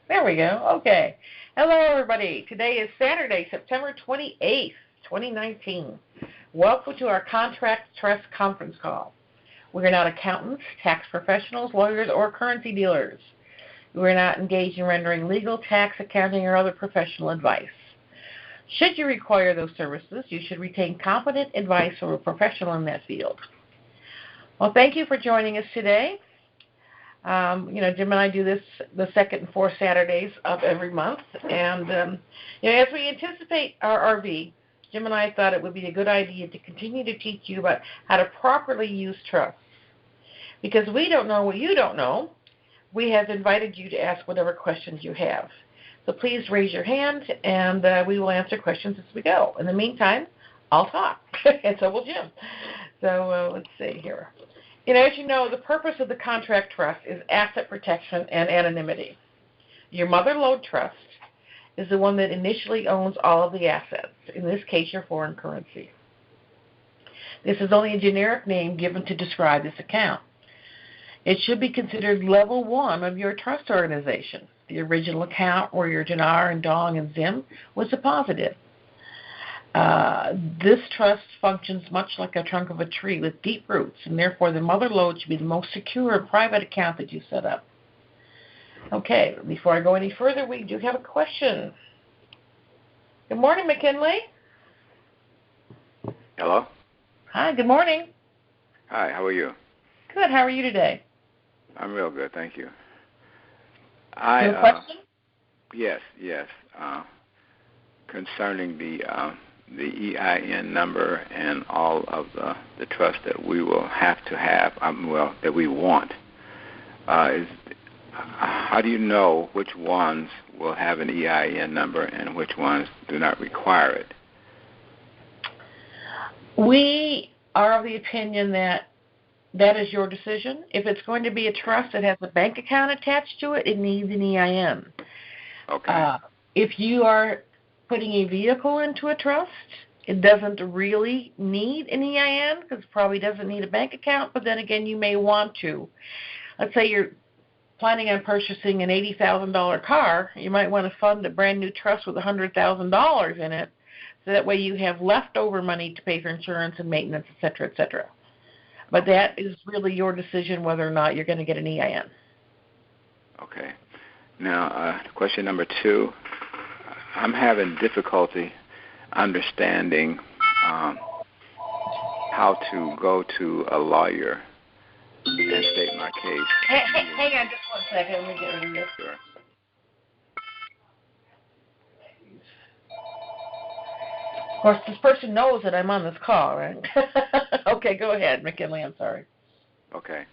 There we go. Okay. Hello, everybody. Today is Saturday, September 28th, 2019. Welcome to our Contract Trust conference call. We're not accountants, tax professionals, lawyers, or currency dealers. We're not engaged in rendering legal, tax, accounting, or other professional advice. Should you require those services, you should retain competent advice from a professional in that field. Well, thank you for joining us today. Jim and I do this the second and fourth Saturdays of every month. And, as we anticipate our RV, Jim and I thought it would be a good idea to continue to teach you about how to properly use trusts. Because we don't know what you don't know, we have invited you to ask whatever questions you have. So please raise your hand, and we will answer questions as we go. In the meantime, I'll talk, and so will Jim. So let's see here. As you know, the purpose of the contract trust is asset protection and anonymity. Your mother lode trust is the one that initially owns all of the assets, in this case, your foreign currency. This is only a generic name given to describe this account. It should be considered level 1 of your trust organization. The original account where your dinar and dong and zim was deposited. This trust functions much like a trunk of a tree with deep roots, and therefore the mother lode should be the most secure and private account that you set up. Okay, before I go any further, we do have a question. Good morning, McKinley. Hello? Hi, good morning. Hi, how are you? Good, how are you today? I'm real good, thank you. You have a question? Yes. Concerning the EIN number and all of the trust that we will have to have, that we want. How do you know which ones will have an EIN number and which ones do not require it? We are of the opinion that is your decision. If it's going to be a trust that has a bank account attached to it, it needs an EIN. Okay. If you are putting a vehicle into a trust, it doesn't really need an EIN because it probably doesn't need a bank account, but then again, you may want to. Let's say you're planning on purchasing an $80,000 car. You might want to fund a brand new trust with $100,000 in it, so that way you have leftover money to pay for insurance and maintenance, et cetera, et cetera. But that is really your decision whether or not you're going to get an EIN. Okay. Now, question number 2. I'm having difficulty understanding how to go to a lawyer and state my case. Hang on just one second. Let me get rid of this. Sure. Of course, this person knows that I'm on this call, right? Okay, go ahead, McKinley. I'm sorry. Okay.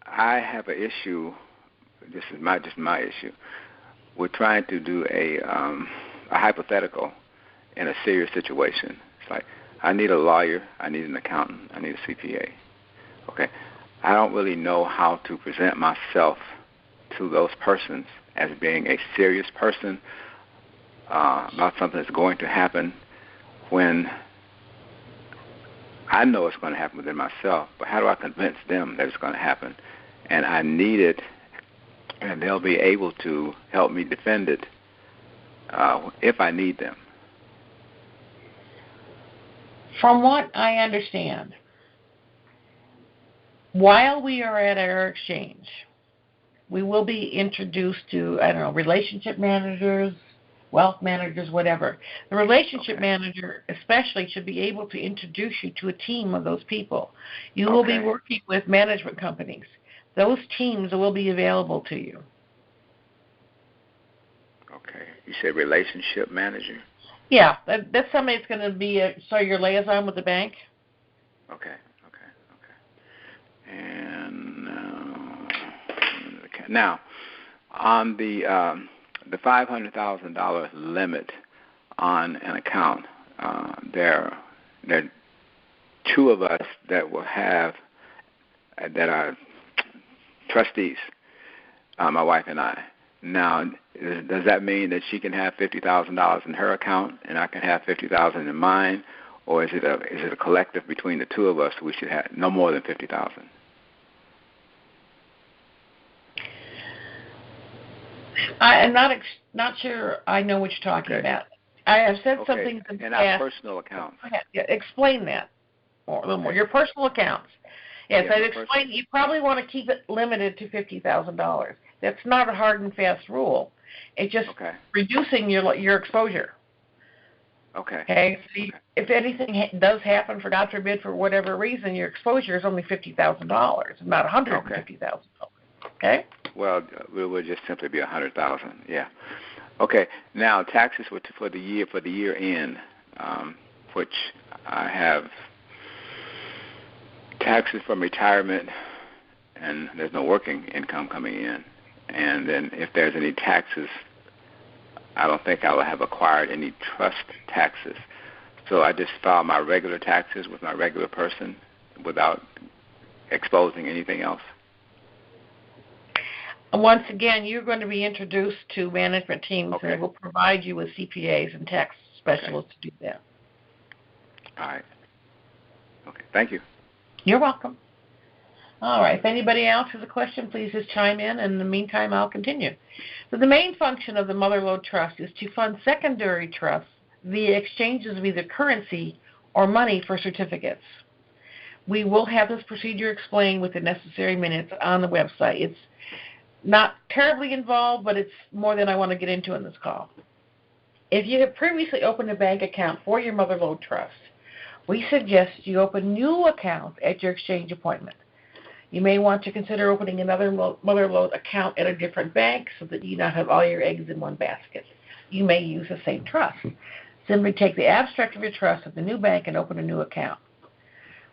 I have an issue. This is just my issue. We're trying to do a hypothetical in a serious situation. It's like, I need a lawyer, I need an accountant, I need a CPA. Okay. I don't really know how to present myself to those persons as being a serious person about something that's going to happen when I know it's going to happen within myself, but how do I convince them that it's going to happen? And I need it, and they'll be able to help me defend it if I need them. From what I understand, while we are at our exchange, we will be introduced to, relationship managers, wealth managers, whatever. The relationship manager especially should be able to introduce you to a team of those people. You will be working with management companies. Those teams will be available to you. Okay. You said relationship manager? Yeah, that's somebody that's going to be your liaison with the bank. Okay. And now, on the $500,000 limit on an account, there are 2 of us that will have that are trustees, my wife and I. Now, does that mean that she can have $50,000 in her account and I can have $50,000 in mine, or is it a collective between the 2 of us? We should have no more than $50,000. I'm not sure I know what you're talking about. I have said some things in the past. Our personal accounts. Yeah, explain that a little more. Your personal accounts. Yes, I'd explain. You probably want to keep it limited to $50,000. That's not a hard and fast rule. It's just reducing your exposure. Okay. So if anything does happen, for God forbid, for whatever reason, your exposure is only $50,000, not $150,000. Okay. Well, it would just simply be $100,000. Yeah. Okay. Now taxes for the year end, which I have taxes from retirement, and there's no working income coming in. And then if there's any taxes, I don't think I will have acquired any trust taxes. So I just file my regular taxes with my regular person without exposing anything else. Once again, you're going to be introduced to management teams that will provide you with CPAs and tax specialists to do that. All right. Okay. Thank you. You're welcome. All right. If anybody else has a question, please just chime in. And in the meantime, I'll continue. So the main function of the Mother Lode Trust is to fund secondary trusts via exchanges of either currency or money for certificates. We will have this procedure explained with the necessary minutes on the website. It's not terribly involved, but it's more than I want to get into in this call. If you have previously opened a bank account for your Mother Lode Trust, we suggest you open new accounts at your exchange appointment. You may want to consider opening another Mother Lode account at a different bank so that you not have all your eggs in one basket. You may use the same trust. Simply take the abstract of your trust at the new bank and open a new account.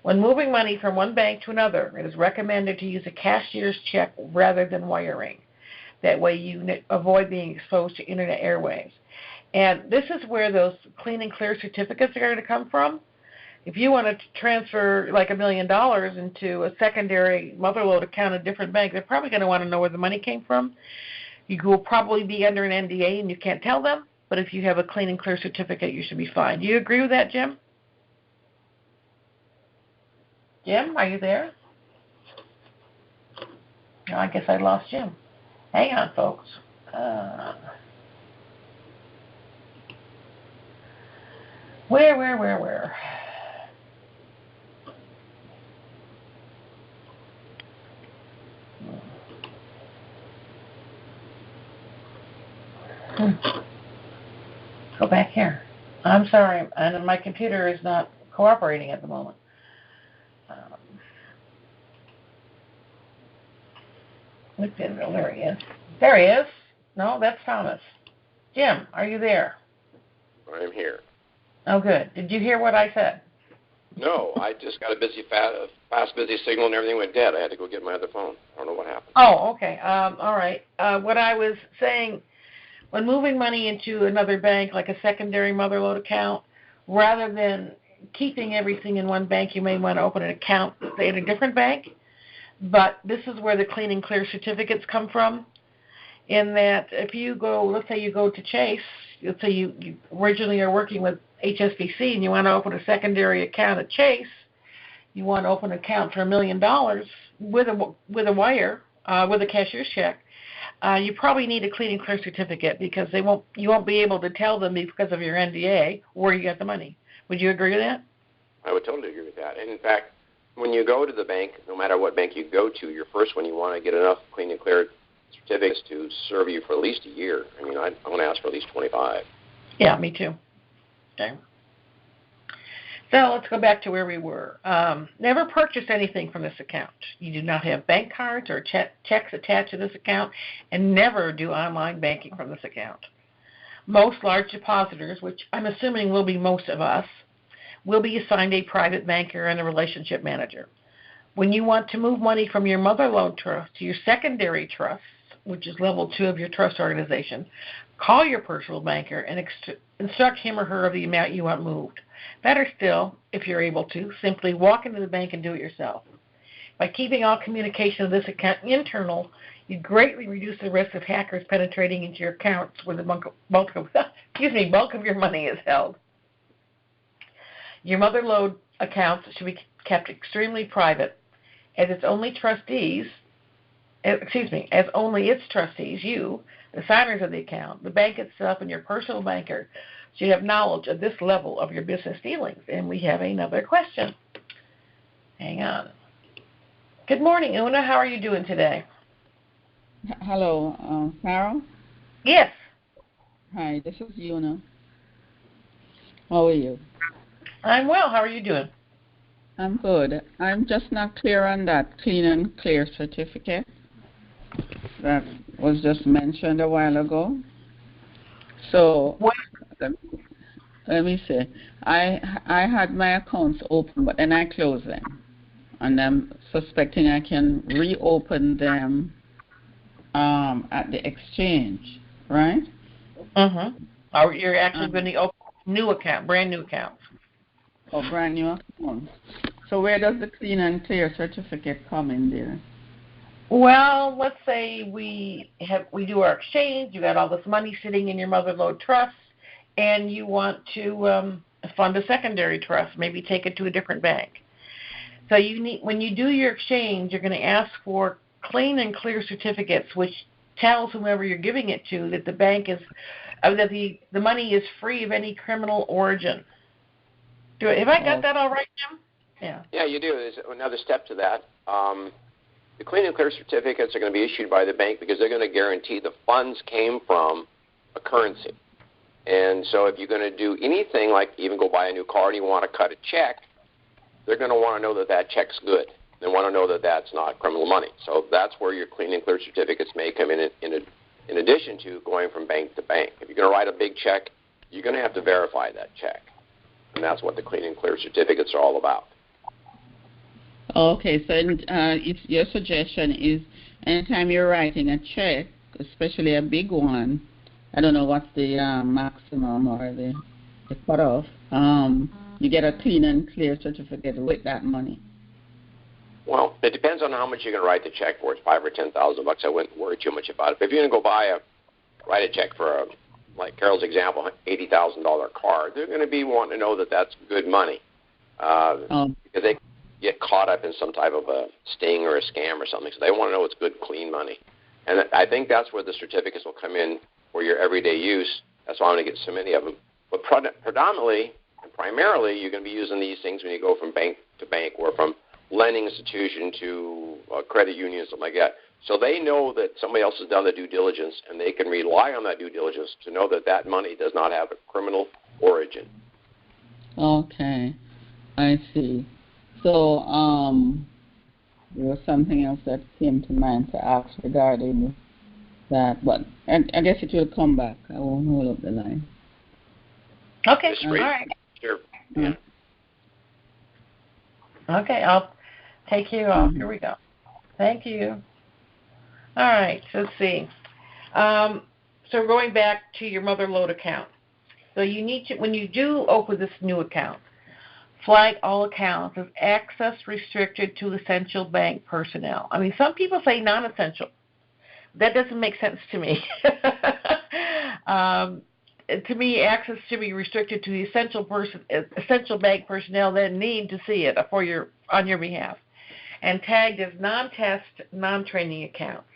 When moving money from one bank to another, it is recommended to use a cashier's check rather than wiring. That way you avoid being exposed to internet airwaves. And this is where those clean and clear certificates are going to come from. If you want to transfer like $1 million into a secondary Mother Lode account at a different bank, they're probably going to want to know where the money came from. You will probably be under an NDA and you can't tell them, but if you have a clean and clear certificate, you should be fine. Do you agree with that, Jim? Jim, are you there? No, I guess I lost Jim. Hang on, folks. Where? Go back here. I'm sorry, and my computer is not cooperating at the moment. There he is. There he is. No, that's Thomas. Jim, are you there? I'm here. Oh, good. Did you hear what I said? No, I just got a busy signal and everything went dead. I had to go get my other phone. I don't know what happened. Oh, okay. All right. What I was saying, when moving money into another bank, like a secondary Mother Lode account, rather than keeping everything in one bank, you may want to open an account, say, at a different bank. But this is where the clean and clear certificates come from, in that if you go, let's say you go to Chase, let's say you originally are working with HSBC and you want to open a secondary account at Chase, you want to open an account for $1 million with a wire, with a cashier's check, you probably need a clean and clear certificate because you won't be able to tell them because of your NDA where you got the money. Would you agree with that? I would totally agree with that. And in fact, when you go to the bank, no matter what bank you go to, your first one, you want to get enough clean and clear certificates to serve you for at least a year. I mean, I want to ask for at least 25. Yeah, me too. Okay. So let's go back to where we were. Never purchase anything from this account. You do not have bank cards or checks attached to this account, and never do online banking from this account. Most large depositors, which I'm assuming will be most of us, will be assigned a private banker and a relationship manager. When you want to move money from your Mother Lode Trust to your secondary trust, which is level 2 of your trust organization, call your personal banker and instruct him or her of the amount you want moved. Better still, if you're able to, simply walk into the bank and do it yourself. By keeping all communication of this account internal, you greatly reduce the risk of hackers penetrating into your accounts where the bulk of your money is held. Your Mother Lode accounts should be kept extremely private, as its only trustees as only its trustees, you, the signers of the account, the bank itself, and your personal banker should have knowledge of this level of your business dealings. And we have another question. Hang on. Good morning, Una. How are you doing today? Hello, Carol? Yes. Hi, this is Una. How are you? I'm well. How are you doing? I'm good. I'm just not clear on that clean and clear certificate that was just mentioned a while ago. So let me see. I had my accounts open, but then I closed them, and I'm suspecting I can reopen them at the exchange, right? Or you're actually going to open a new account, brand new account. Oh, brand new account. So where does the clean and clear certificate come in there? Well, let's say we do our exchange. You got all this money sitting in your mother-lode trust, and you want to fund a secondary trust, maybe take it to a different bank. So when you do your exchange, you're going to ask for clean and clear certificates, which tells whomever you're giving it to that the bank is that the money is free of any criminal origin. Have I got that all right, Jim? Yeah. Yeah, you do. There's another step to that. The clean and clear certificates are going to be issued by the bank because they're going to guarantee the funds came from a currency. And so if you're going to do anything like even go buy a new car and you want to cut a check, they're going to want to know that that check's good. They want to know that that's not criminal money. So that's where your clean and clear certificates may come in addition to going from bank to bank. If you're going to write a big check, you're going to have to verify that check. And that's what the clean and clear certificates are all about. Okay, so if your suggestion is anytime you're writing a check, especially a big one, I don't know what's the maximum or the cutoff, you get a clean and clear certificate with that money. Well, it depends on how much you're going to write the check for. It's $5,000 or $10,000. I wouldn't worry too much about it. But if you're going to go write a check for like Carol's example, $80,000 car, they're going to be wanting to know that that's good money because they get caught up in some type of a sting or a scam or something. So they want to know it's good, clean money. And I think that's where the certificates will come in for your everyday use. That's why I'm going to get so many of them. But predominantly and primarily, you're going to be using these things when you go from bank to bank or from lending institution to a credit union, something like that. So they know that somebody else has done the due diligence, and they can rely on that due diligence to know that that money does not have a criminal origin. Okay, I see. So there was something else that came to mind to ask regarding that, but I guess it will come back. I won't hold up the line. Okay, all right. Sure. Yeah. Okay, I'll take you off. Here we go. Thank you. All right, let's see. So going back to your mother-lode account. So you need to, when you do open this new account, flag all accounts as access restricted to essential bank personnel. I mean, some people say non-essential. That doesn't make sense to me. To me, access should be restricted to the essential bank personnel that need to see it on your behalf, and tagged as non-test, non-training accounts.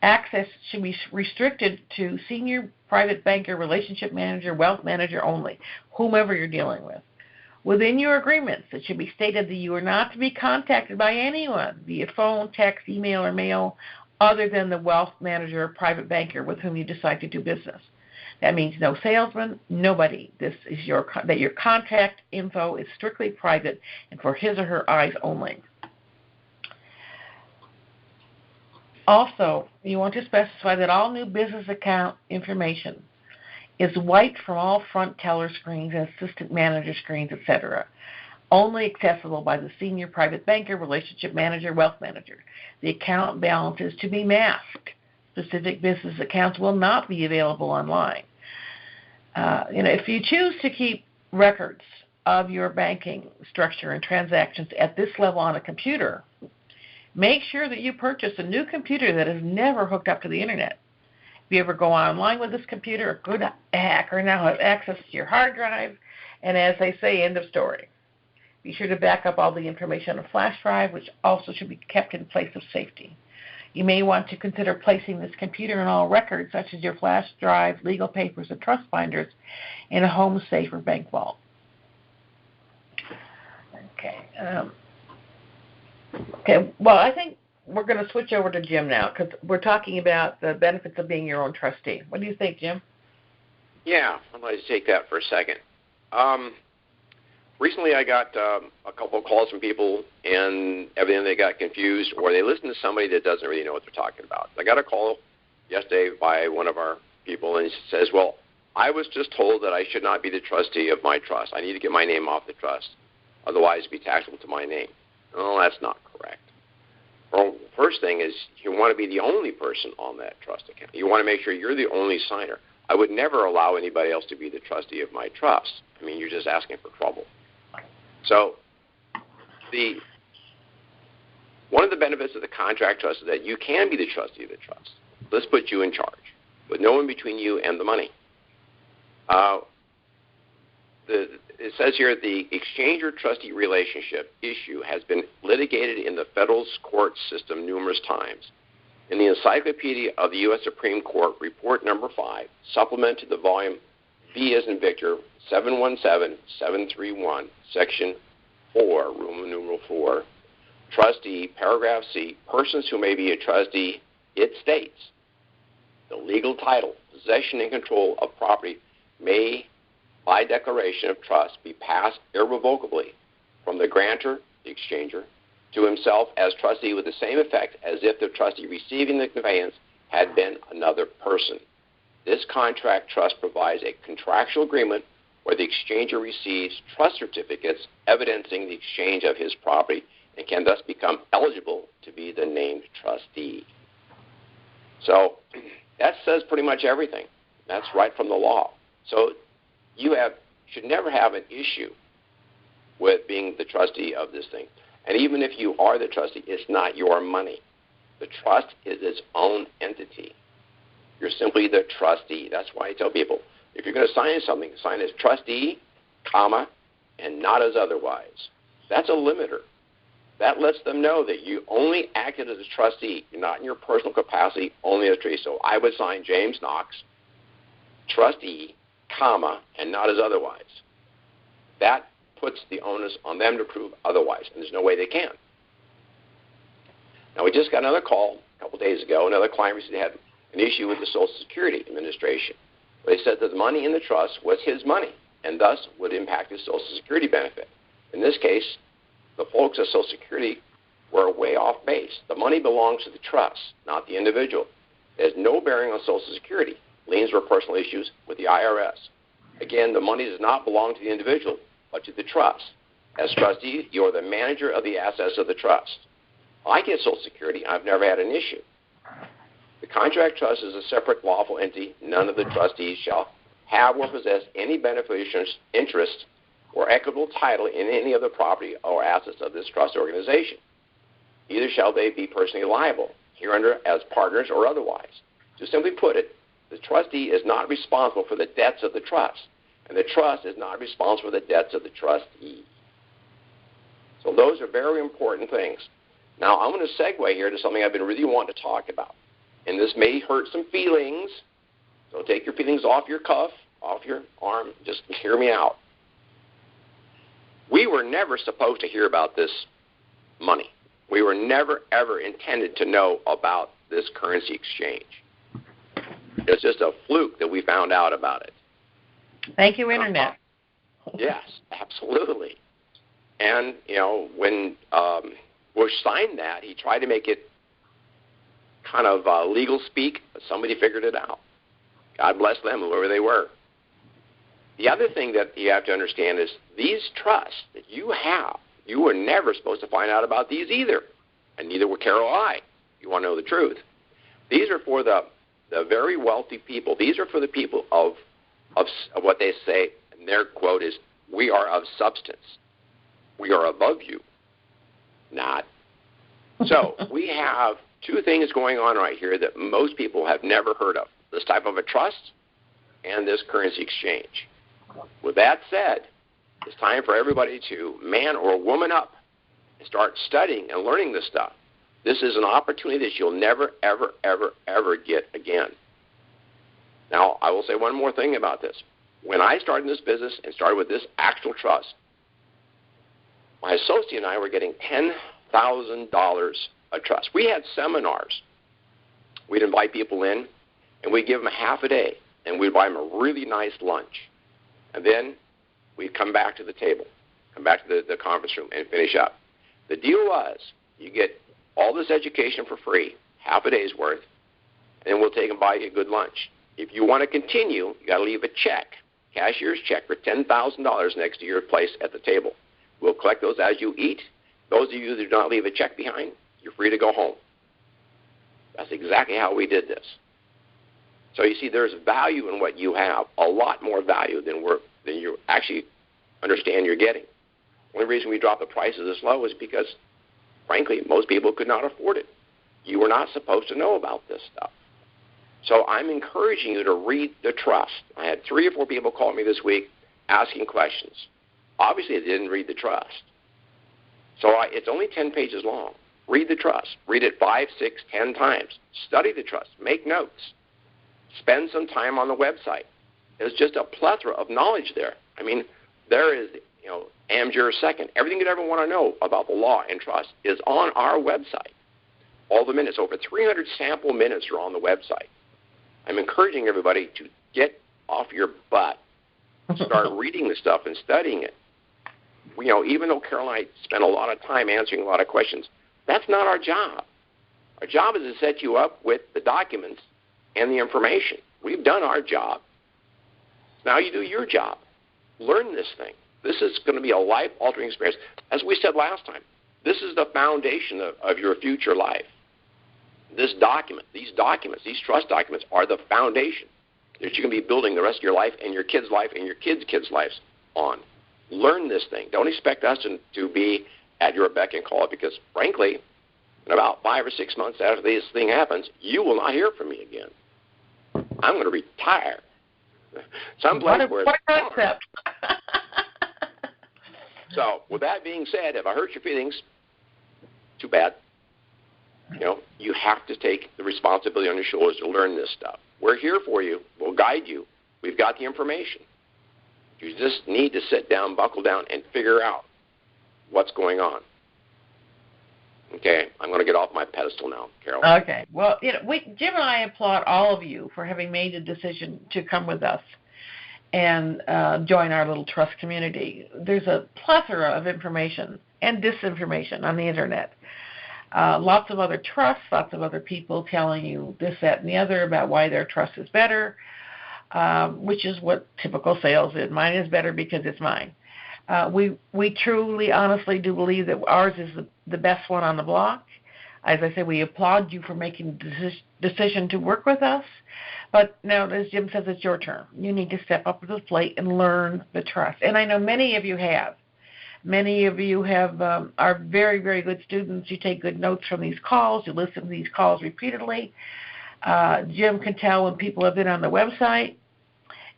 Access should be restricted to senior private banker, relationship manager, wealth manager only, whomever you're dealing with. Within your agreements, it should be stated that you are not to be contacted by anyone via phone, text, email, or mail other than the wealth manager or private banker with whom you decide to do business. That means no salesman, nobody. This is your contact info is strictly private and for his or her eyes only. Also, you want to specify that all new business account information is wiped from all front teller screens and assistant manager screens, etc. Only accessible by the senior private banker, relationship manager, wealth manager. The account balance is to be masked. Specific business accounts will not be available online. If you choose to keep records of your banking structure and transactions at this level on a computer, make sure that you purchase a new computer that is never hooked up to the internet. If you ever go online with this computer, a good hacker now has access to your hard drive, and as they say, end of story. Be sure to back up all the information on a flash drive, which also should be kept in place of safety. You may want to consider placing this computer and all records, such as your flash drive, legal papers, and trust binders, in a home safe or bank vault. Okay. Well, I think we're going to switch over to Jim now because we're talking about the benefits of being your own trustee. What do you think, Jim? Yeah, I'd like to take that for a second. Recently I got a couple of calls from people, and evidently they got confused, or they listened to somebody that doesn't really know what they're talking about. I got a call yesterday by one of our people, and he says, well, I was just told that I should not be the trustee of my trust. I need to get my name off the trust. Otherwise, it'd be taxable to my name. Well, that's not correct. Well, first thing is you want to be the only person on that trust account. You want to make sure you're the only signer. I would never allow anybody else to be the trustee of my trust. I mean, you're just asking for trouble. So one of the benefits of the contract trust is that you can be the trustee of the trust. Let's put you in charge with no one between you and the money. It says here the exchanger-trustee relationship issue has been litigated in the federal court system numerous times. In the Encyclopedia of the U.S. Supreme Court, Report Number 5, supplement to the volume V as in Victor, 717-731, Section 4, Roman numeral 4, trustee, paragraph C, persons who may be a trustee, it states, the legal title, possession and control of property may, by declaration of trust, be passed irrevocably from the grantor, the exchanger, to himself as trustee with the same effect as if the trustee receiving the conveyance had been another person. This contract trust provides a contractual agreement where the exchanger receives trust certificates evidencing the exchange of his property and can thus become eligible to be the named trustee. So that says pretty much everything. That's right from the law. So you should never have an issue with being the trustee of this thing. And even if you are the trustee, it's not your money. The trust is its own entity. You're simply the trustee. That's why I tell people, if you're going to sign something, sign as trustee, comma, and not as otherwise. That's a limiter. That lets them know that you only acted as a trustee. You're not in your personal capacity, only as a trustee. So I would sign James Knox, trustee, comma, and not as otherwise. That puts the onus on them to prove otherwise, and there's no way they can. Now, we just got another call a couple days ago. Another client recently had an issue with the Social Security Administration. They said that the money in the trust was his money and thus would impact his Social Security benefit. In this case, the folks at Social Security were way off base. The money belongs to the trust, not the individual. It has no bearing on Social Security. Liens were personal issues with the IRS. Again, the money does not belong to the individual, but to the trust. As trustee, you are the manager of the assets of the trust. I get Social Security. I've never had an issue. The contract trust is a separate lawful entity. None of the trustees shall have or possess any beneficial interest or equitable title in any of the property or assets of this trust organization. Neither shall they be personally liable, hereunder as partners or otherwise. To simply put it, the trustee is not responsible for the debts of the trust, and the trust is not responsible for the debts of the trustee. So those are very important things. Now, I'm going to segue here to something I've been really wanting to talk about. And this may hurt some feelings, so take your feelings off your cuff, off your arm. Just hear me out. We were never supposed to hear about this money. We were never, ever intended to know about this currency exchange. It's just a fluke that we found out about it. Thank you, Internet. Yes, absolutely. And, when Bush signed that, he tried to make it kind of legal speak, but somebody figured it out. God bless them, whoever they were. The other thing that you have to understand is these trusts that you have, you were never supposed to find out about these either, and neither were Carol or I. You want to know the truth. These are for the very wealthy people. These are for the people of what they say, and their quote is, we are of substance. We are above you. Not. So we have two things going on right here that most people have never heard of. This type of a trust and this currency exchange. With that said, it's time for everybody to man or woman up and start studying and learning this stuff. This is an opportunity that you'll never, ever, ever, ever get again. Now, I will say one more thing about this. When I started in this business and started with this actual trust, my associate and I were getting $10,000 a trust. We had seminars. We'd invite people in, and we'd give them a half a day, and we'd buy them a really nice lunch. And then we'd come back to the table, come back to the conference room, and finish up. The deal was you get all this education for free, half a day's worth, and then we'll take and buy you a good lunch. If you want to continue, you got to leave a check, cashier's check for $10,000 next to your place at the table. We'll collect those as you eat. Those of you that do not leave a check behind, you're free to go home. That's exactly how we did this. So you see, there's value in what you have, a lot more value than you actually understand you're getting. The only reason we dropped the prices this low is because, frankly, most people could not afford it. You were not supposed to know about this stuff. So I'm encouraging you to read the trust. I had 3 or 4 people call me this week asking questions. Obviously, they didn't read the trust. So it's only 10 pages long. Read the trust. Read it 5, 6, 10 times. Study the trust. Make notes. Spend some time on the website. There's just a plethora of knowledge there. I mean, there is, am juris second. Everything you'd ever want to know about the law and trust is on our website. All the minutes, over 300 sample minutes are on the website. I'm encouraging everybody to get off your butt, start reading the stuff and studying it. Even though Carol and I spend a lot of time answering a lot of questions, that's not our job. Our job is to set you up with the documents and the information. We've done our job. Now you do your job. Learn this thing. This is going to be a life-altering experience. As we said last time, this is the foundation of your future life. These documents, these trust documents are the foundation that you're going to be building the rest of your life and your kids' life and your kids' kids' lives on. Learn this thing. Don't expect us to be at your beck and call, because, frankly, in about 5 or 6 months after this thing happens, you will not hear from me again. I'm going to retire. Someplace where what a concept. So, with that being said, if I hurt your feelings, too bad. You have to take the responsibility on your shoulders to learn this stuff. We're here for you. We'll guide you. We've got the information. You just need to sit down, buckle down, and figure out what's going on. Okay, I'm going to get off my pedestal now, Carol. Okay. Well, Jim and I applaud all of you for having made the decision to come with us and join our little trust community. There's a plethora of information and disinformation on the Internet. Lots of other trusts, lots of other people telling you this, that, and the other about why their trust is better, which is what typical sales is. Mine is better because it's mine. We truly, honestly do believe that ours is the best one on the block. As I said, we applaud you for making the decision to work with us. But now, as Jim says, it's your turn. You need to step up to the plate and learn the trust. And I know many of you have. Many of you are very, very good students. You take good notes from these calls. You listen to these calls repeatedly. Jim can tell when people have been on the website.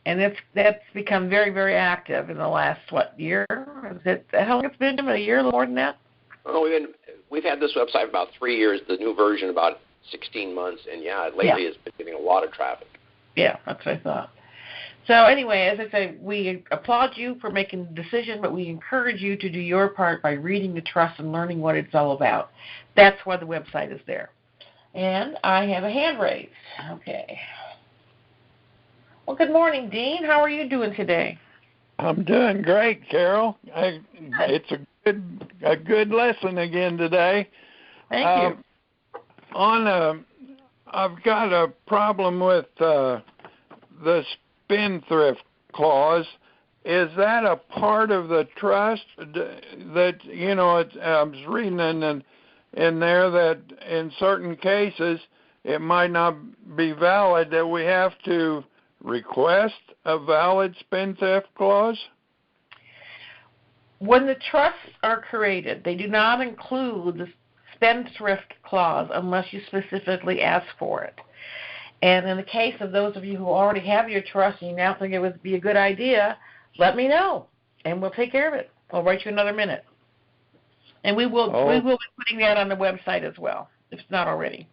And that's become very, very active in the last, year? How long it's been, Jim? A year, a little more than that? Oh, we've had this website for about 3 years, the new version about 16 months, and lately it's been getting a lot of traffic. Yeah, that's what I thought. So anyway, as I say, we applaud you for making the decision, but we encourage you to do your part by reading the trust and learning what it's all about. That's why the website is there. And I have a hand raised. Okay. Well, good morning, Dean. How are you doing today? I'm doing great, Carol. It's a good lesson again today. Thank you. I've got a problem with the spendthrift clause. Is that a part of the trust that I was reading in there that in certain cases it might not be valid, that we have to request a valid spendthrift clause? When the trusts are created, they do not include the spendthrift clause unless you specifically ask for it. And in the case of those of you who already have your trust and you now think it would be a good idea, let me know, and we'll take care of it. I'll write you another minute. And we will be putting that on the website as well, if it's not already.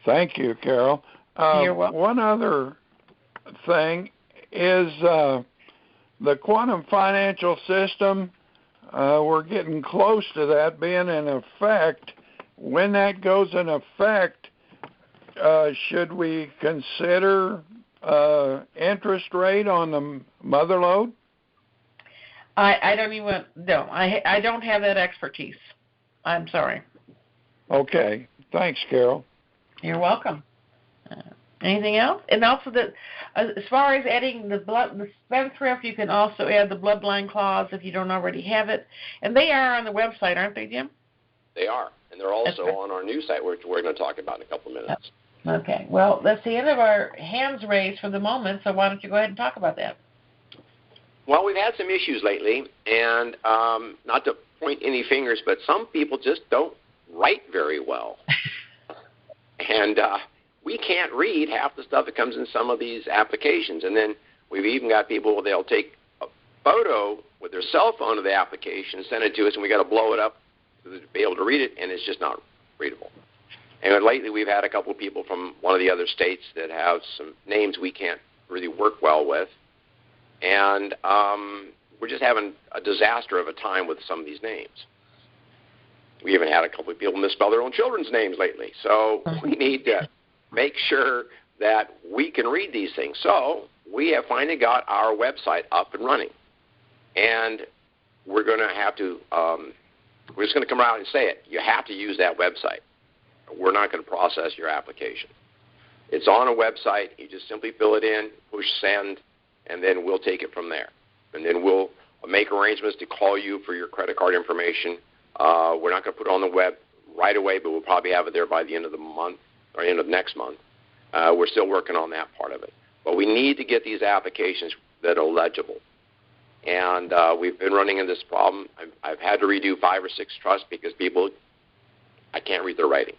Thank you, Carol. You're welcome. One other thing is the quantum financial system. We're getting close to that being in effect. When that goes in effect, should we consider interest rate on the mother lode? I don't have that expertise. I'm sorry. Okay. Thanks, Carol. You're welcome. Anything else? And also, as far as adding the spendthrift, you can also add the bloodline clause if you don't already have it. And they are on the website, aren't they, Jim? They are. And they're also on our news site, which we're going to talk about in a couple of minutes. Okay. Well, that's the end of our hands raised for the moment, so why don't you go ahead and talk about that? Well, we've had some issues lately, and not to point any fingers, but some people just don't write very well. And we can't read half the stuff that comes in some of these applications. And then we've even got people, they'll take a photo with their cell phone of the application, send it to us, and we got to blow it up to be able to read it, and it's just not readable. And lately we've had a couple of people from one of the other states that have some names we can't really work well with. And we're just having a disaster of a time with some of these names. We even had a couple of people misspell their own children's names lately. So we need to make sure that we can read these things. So we have finally got our website up and running. And we're going to have to, we're just going to come around and say it. You have to use that website. We're not going to process your application. It's on a website. You just simply fill it in, push send, and then we'll take it from there. And then we'll make arrangements to call you for your credit card information. We're not going to put it on the web right away, but we'll probably have it there by the end of the month or end of next month. We're still working on that part of it. But we need to get these applications that are legible. And we've been running into this problem. I've had to redo 5 or 6 trusts because people, I can't read their writing.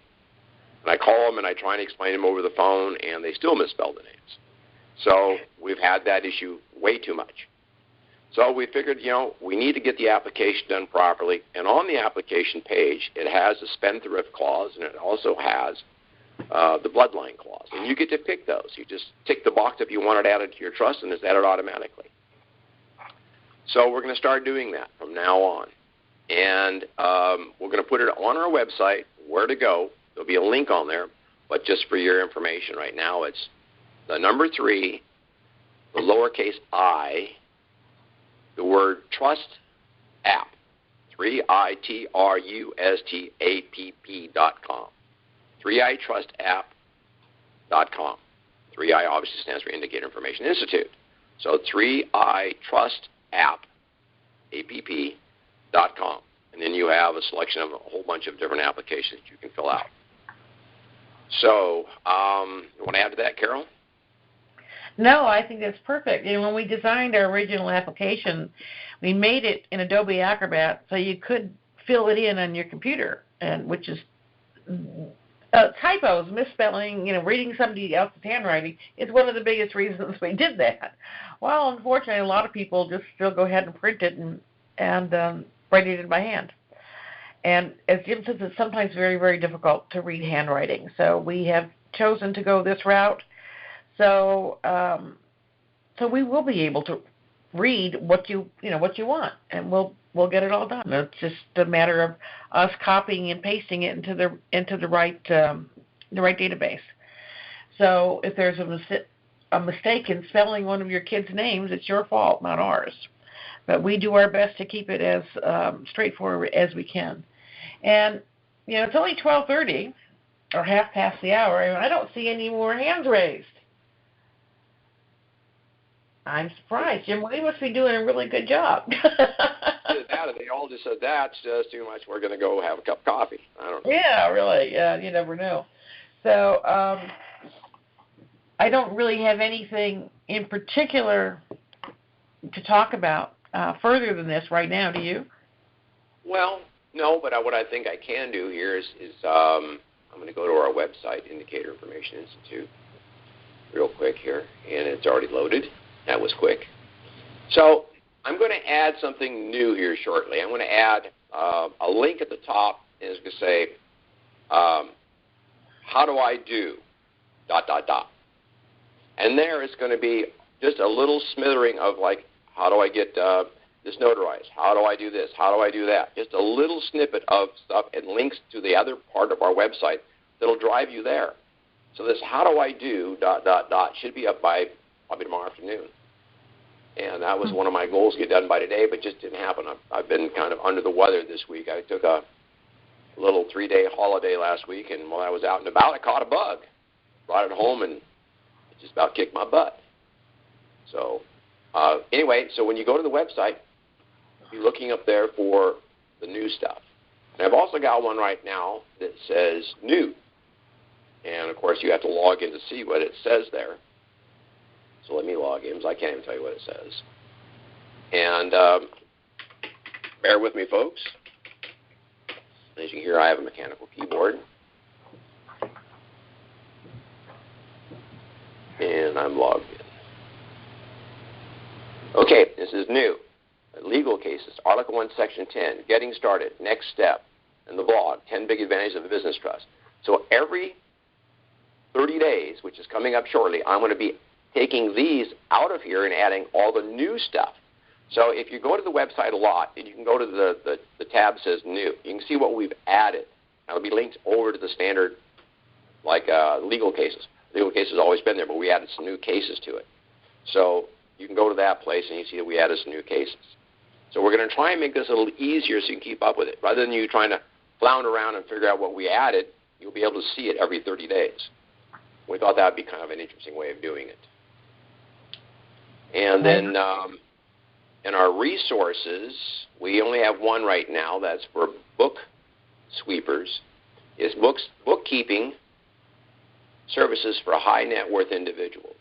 And I call them and I try and explain them over the phone, and they still misspell the names. So we've had that issue way too much. So we figured, we need to get the application done properly. And on the application page, it has a spendthrift clause, and it also has the bloodline clause. And you get to pick those. You just tick the box if you want it added to your trust, and it's added automatically. So we're going to start doing that from now on. And we're going to put it on our website, where to go. There'll be a link on there, but just for your information right now, it's the number 3, the lowercase I, the word trust app, 3iTrustapp.com, 3iTrustapp.com. 3I obviously stands for Indicator Information Institute. So 3iTrustapp.com. And then you have a selection of a whole bunch of different applications that you can fill out. So, you want to add to that, Carol? No, I think that's perfect. When we designed our original application, we made it in Adobe Acrobat so you could fill it in on your computer, and which is typos, misspelling, reading somebody else's handwriting is one of the biggest reasons we did that. Well, unfortunately, a lot of people just still go ahead and print it and write it in by hand. And as Jim says, it's sometimes very, very difficult to read handwriting. So we have chosen to go this route. So we will be able to read what you want, and we'll get it all done. It's just a matter of us copying and pasting it into the right database. So if there's a mistake in spelling one of your kids' names, it's your fault, not ours. But we do our best to keep it as straightforward as we can. And it's only 12:30 or half past the hour, and I don't see any more hands raised. I'm surprised. Jim, we must be doing a really good job. They all just said, that's just too much. We're going to go have a cup of coffee. I don't know. Yeah, really. You never know. So I don't really have anything in particular to talk about further than this right now. Do you? Well, no, but what I think I can do here is I'm going to go to our website, Indicator Information Institute, real quick here, and it's already loaded. That was quick. So I'm going to add something new here shortly. I'm going to add a link at the top, and it's going to say, how do I do, ... And there it's going to be just a little smattering of, like, how do I get this notarized? How do I do this? How do I do that? Just a little snippet of stuff and links to the other part of our website that'll drive you there. So this how do I do ... should be up by probably tomorrow afternoon. And that was one of my goals to get done by today, but just didn't happen. I've been kind of under the weather this week. I took a little 3-day holiday last week, and while I was out and about, I caught a bug. Brought it home, and it just about kicked my butt. So anyway, so when you go to the website, be looking up there for the new stuff. And I've also got one right now that says new. And, of course, you have to log in to see what it says there. So let me log in because I can't even tell you what it says. And bear with me, folks. As you can hear, I have a mechanical keyboard. And I'm logged in. Okay, this is new. Legal cases, Article 1, Section 10, getting started, next step, and the blog, 10 big advantages of a business trust. So every 30 days, which is coming up shortly, I'm going to be taking these out of here and adding all the new stuff. So if you go to the website a lot, and you can go to the tab that says new, you can see what we've added. It'll be linked over to the standard, like legal cases. Legal cases has always been there, but we added some new cases to it. So you can go to that place, and you see that we added some new cases. So we're going to try and make this a little easier so you can keep up with it. Rather than you trying to flounder around and figure out what we added, you'll be able to see it every 30 days. We thought that would be kind of an interesting way of doing it. And then in our resources, we only have one right now. That's for book sweepers. It's bookkeeping services for high net worth individuals.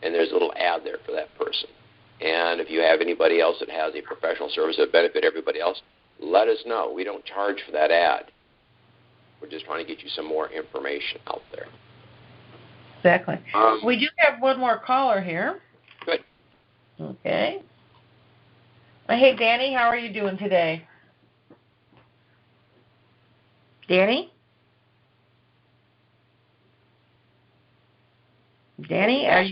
And there's a little ad there for that person. And if you have anybody else that has a professional service that benefit everybody else, let us know. We don't charge for that ad. We're just trying to get you some more information out there. Exactly. We do have one more caller here. Good. Okay. Hey, Danny, how are you doing today? Danny? Danny, are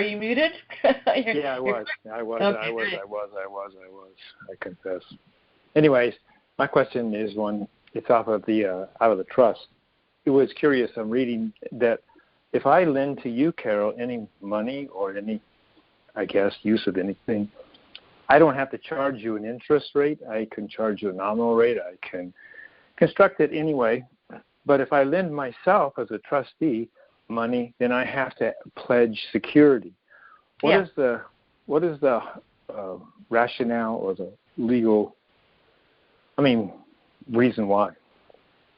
you muted? Yeah, I was. I confess. Anyways, my question is one. It's off of the trust. It was curious. I'm reading that if I lend to you, Carol, any money or any, I guess, use of anything, I don't have to charge you an interest rate. I can charge you a nominal rate. I can construct it anyway. But if I lend myself as a trustee money, then I have to pledge security. What is the rationale or the legal, reason why?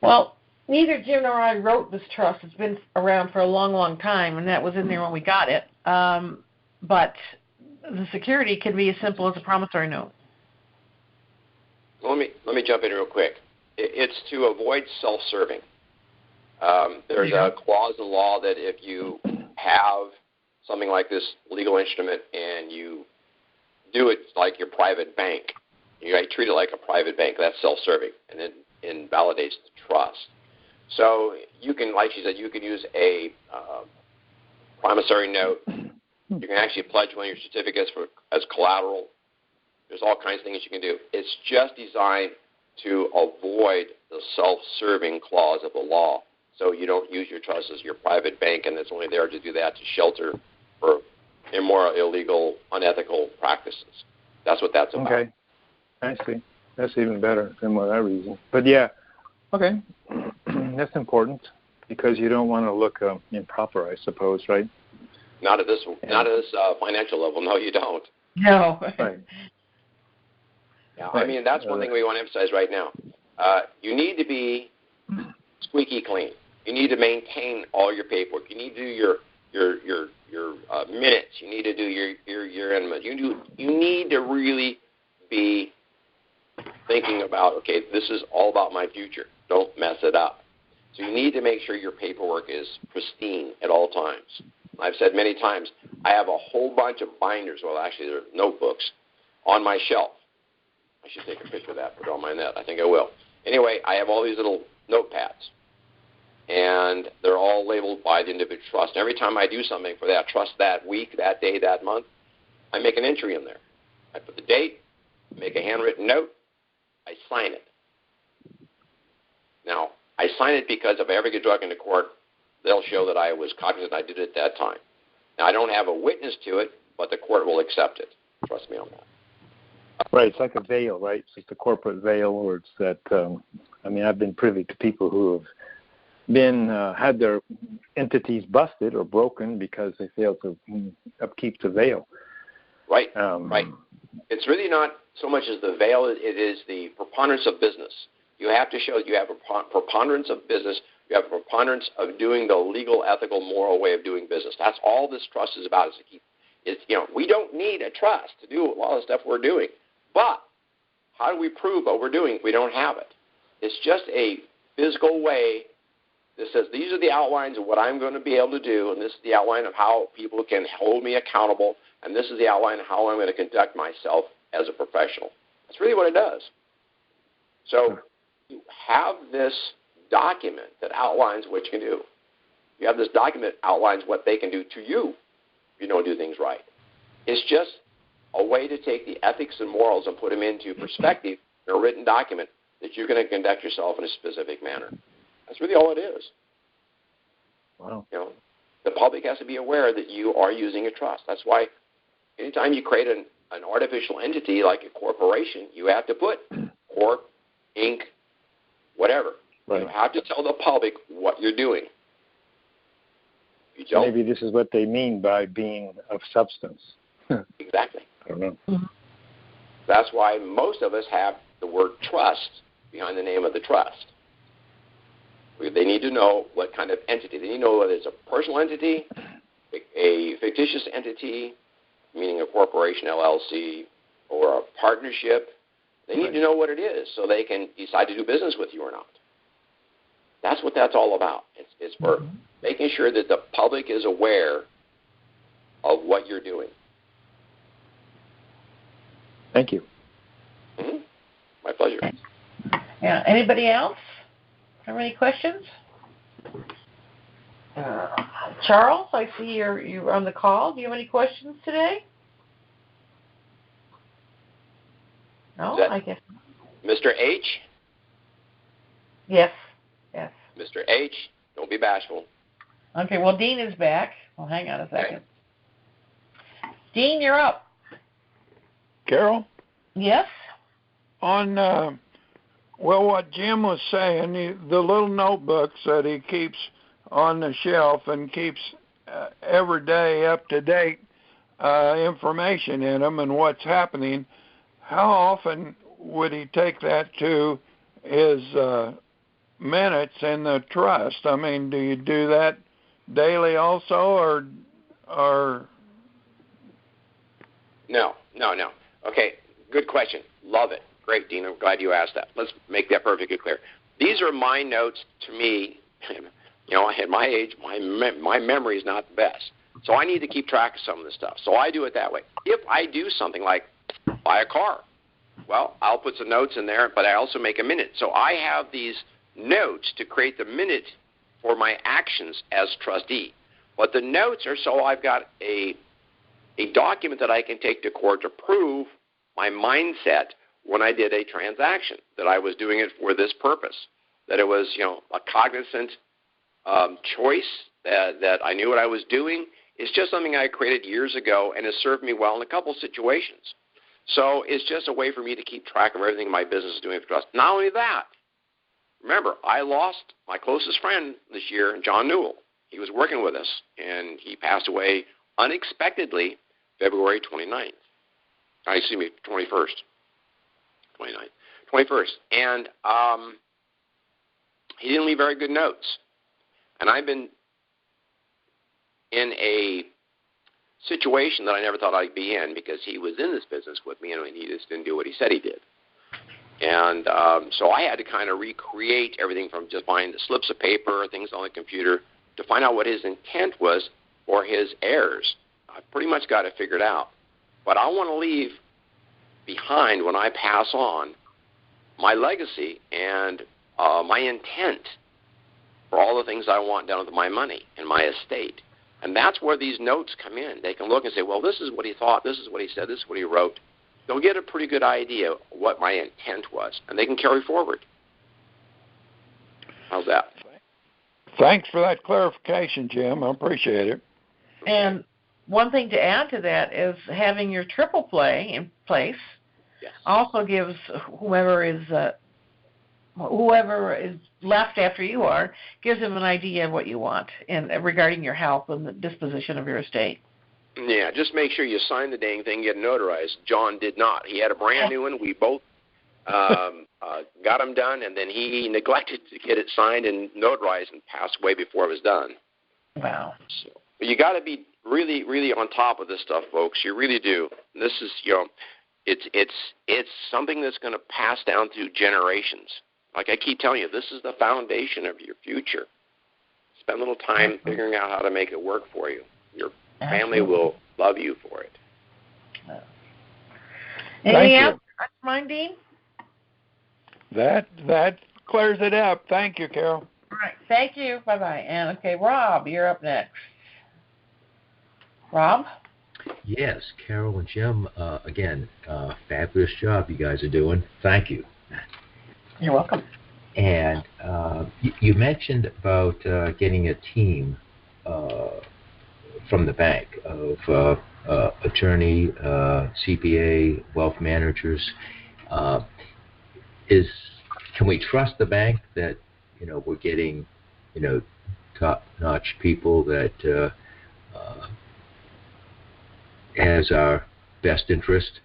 Well, neither Jim nor I wrote this trust. It's been around for a long, long time, and that was in there when we got it. But the security can be as simple as a promissory note. Let me jump in real quick. It's to avoid self-serving. There's a clause in law that if you have something like this legal instrument and you do it like your private bank, you treat it like a private bank, that's self-serving, and it invalidates the trust. So you can, like she said, you can use a promissory note. You can actually pledge one of your certificates as collateral. There's all kinds of things you can do. It's just designed to avoid the self-serving clause of the law. So you don't use your trust as your private bank, and it's only there to do that to shelter for immoral, illegal, unethical practices. That's what that's about. Okay. I see. That's even better than what I reasoned. But yeah, okay. That's important because you don't want to look improper, I suppose, right? Not at this financial level. No, you don't. No. Right. Yeah, that's one thing we want to emphasize right now. You need to be squeaky clean. You need to maintain all your paperwork. You need to do your minutes. You need to do your minutes. You need to really be thinking about, okay, this is all about my future. Don't mess it up. So you need to make sure your paperwork is pristine at all times. I've said many times, I have a whole bunch of binders, well, actually they're notebooks, on my shelf. I should take a picture of that, put it on my net. I think I will. Anyway, I have all these little notepads, and they're all labeled by the individual trust. And every time I do something for that trust that week, that day, that month, I make an entry in there. I put the date, make a handwritten note, I sign it. Now, I sign it because if I ever get dragged into court, they'll show that I was cognizant I did it at that time. Now, I don't have a witness to it, but the court will accept it. Trust me on that. Right, it's like a veil, right? It's like the corporate veil, or it's that. I've been privy to people who have been had their entities busted or broken because they failed to upkeep the veil. Right, right. It's really not so much as the veil; it is the preponderance of business. You have to show that you have a preponderance of business. You have a preponderance of doing the legal, ethical, moral way of doing business. That's all this trust is about. Is to keep. We don't need a trust to do a lot of the stuff we're doing. But how do we prove what we're doing if we don't have it? It's just a physical way that says these are the outlines of what I'm going to be able to do, and this is the outline of how people can hold me accountable, and this is the outline of how I'm going to conduct myself as a professional. That's really what it does. So you have this document that outlines what you can do. You have this document that outlines what they can do to you if you don't do things right. It's just a way to take the ethics and morals and put them into perspective in a written document that you're going to conduct yourself in a specific manner. That's really all it is. Wow. The public has to be aware that you are using a trust. That's why anytime you create an artificial entity like a corporation, you have to put Corp, Inc., whatever. Right. You have to tell the public what you're doing. You don't. Maybe this is what they mean by being of substance. Exactly. I don't know. Mm-hmm. That's why most of us have the word trust behind the name of the trust. They need to know what kind of entity. They need to know whether it's a personal entity, a fictitious entity, meaning a corporation, LLC, or a partnership. They need to know what it is so they can decide to do business with you or not. That's what that's all about. It's for making sure that the public is aware of what you're doing. Thank you. Mm-hmm. My pleasure. Yeah. Anybody else have any questions? Charles, I see you're on the call. Do you have any questions today? No, I guess not. Mr. H? Yes. Yes. Mr. H, don't be bashful. Okay, well, Dean is back. Well, hang on a second. Okay. Dean, you're up. Carol? Yes? On, what Jim was saying, the little notebooks that he keeps on the shelf and keeps every day up-to-date information in them and what's happening, how often would he take that to his minutes in the trust? I mean, do you do that daily also, or? No. Okay, good question. Love it. Great, Dean. I'm glad you asked that. Let's make that perfectly clear. These are my notes to me. At my age, my memory is not the best. So I need to keep track of some of this stuff. So I do it that way. If I do something like buy a car, well, I'll put some notes in there, but I also make a minute. So I have these notes to create the minute for my actions as trustee. But the notes are so I've got a document that I can take to court to prove my mindset when I did a transaction, that I was doing it for this purpose, that it was, a cognizant choice, that I knew what I was doing. It's just something I created years ago and has served me well in a couple situations. So it's just a way for me to keep track of everything my business is doing for trust. Not only that, remember, I lost my closest friend this year, John Newell. He was working with us, and he passed away unexpectedly February 29th. 21st. 21st. And he didn't leave very good notes. And I've been in a situation that I never thought I'd be in because he was in this business with me, and he just didn't do what he said he did. And so I had to kind of recreate everything from just buying the slips of paper, things on the computer, to find out what his intent was for his heirs. I pretty much got it figured out. But I want to leave behind when I pass on my legacy and my intent for all the things I want done with my money and my estate. And that's where these notes come in. They can look and say, well, this is what he thought, this is what he said, this is what he wrote. They'll get a pretty good idea of what my intent was, and they can carry forward. How's that? Thanks for that clarification, Jim. I appreciate it. And one thing to add to that is having your triple play in place also gives whoever is left after you are, gives them an idea of what you want in regarding your health and the disposition of your estate. Yeah, just make sure you sign the dang thing, get notarized. John did not. He had a brand new one. We both got him done, and then he neglected to get it signed and notarized and passed away before it was done. Wow. So you got to be really, really on top of this stuff, folks. You really do. This is, it's something that's going to pass down through generations. Like I keep telling you, this is the foundation of your future. Spend a little time figuring out how to make it work for you. Your family will love you for it. Anything else? Mine, Dean? That clears it up. Thank you, Carol. All right. Thank you. Bye-bye. And, okay, Rob, you're up next. Rob? Yes, Carol and Jim, again, fabulous job you guys are doing. Thank you. You're welcome. And you mentioned about getting a team from the bank of attorney, CPA, wealth managers. Can we trust the bank that we're getting top-notch people that has our best interest,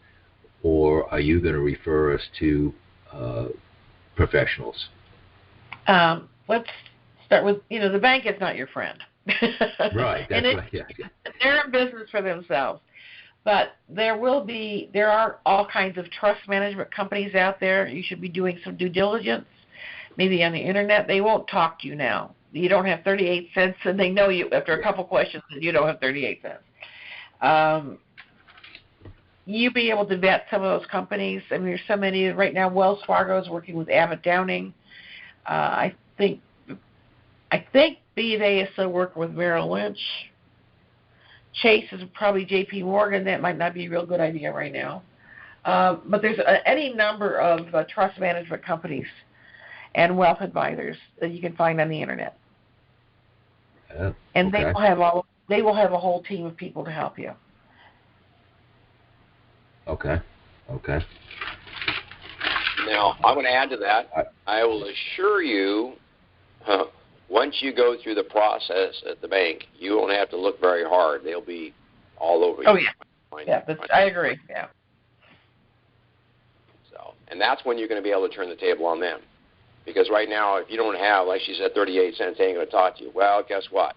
or are you going to refer us to professionals? Let's start with, the bank is not your friend. Right. That's right. Yeah. They're in business for themselves. But there are all kinds of trust management companies out there. You should be doing some due diligence, maybe on the internet. They won't talk to you now. You don't have 38 cents, and they know you after a couple questions that you don't have 38 cents. You be able to vet some of those companies. I mean, there's so many right now. Wells Fargo is working with Abbott Downing. I think B of A is still working with Merrill Lynch. Chase is probably J.P. Morgan. That might not be a real good idea right now. But there's any number of trust management companies and wealth advisors that you can find on the internet. And okay. they will have a whole team of people to help you. Okay. Now, I want to add to that. I will assure you, once you go through the process at the bank, you won't have to look very hard. They'll be all over you. Oh, yeah. I agree, yeah. So, and that's when you're going to be able to turn the table on them. Because right now, if you don't have, like she said, 38 cents, they ain't going to talk to you. Well, guess what?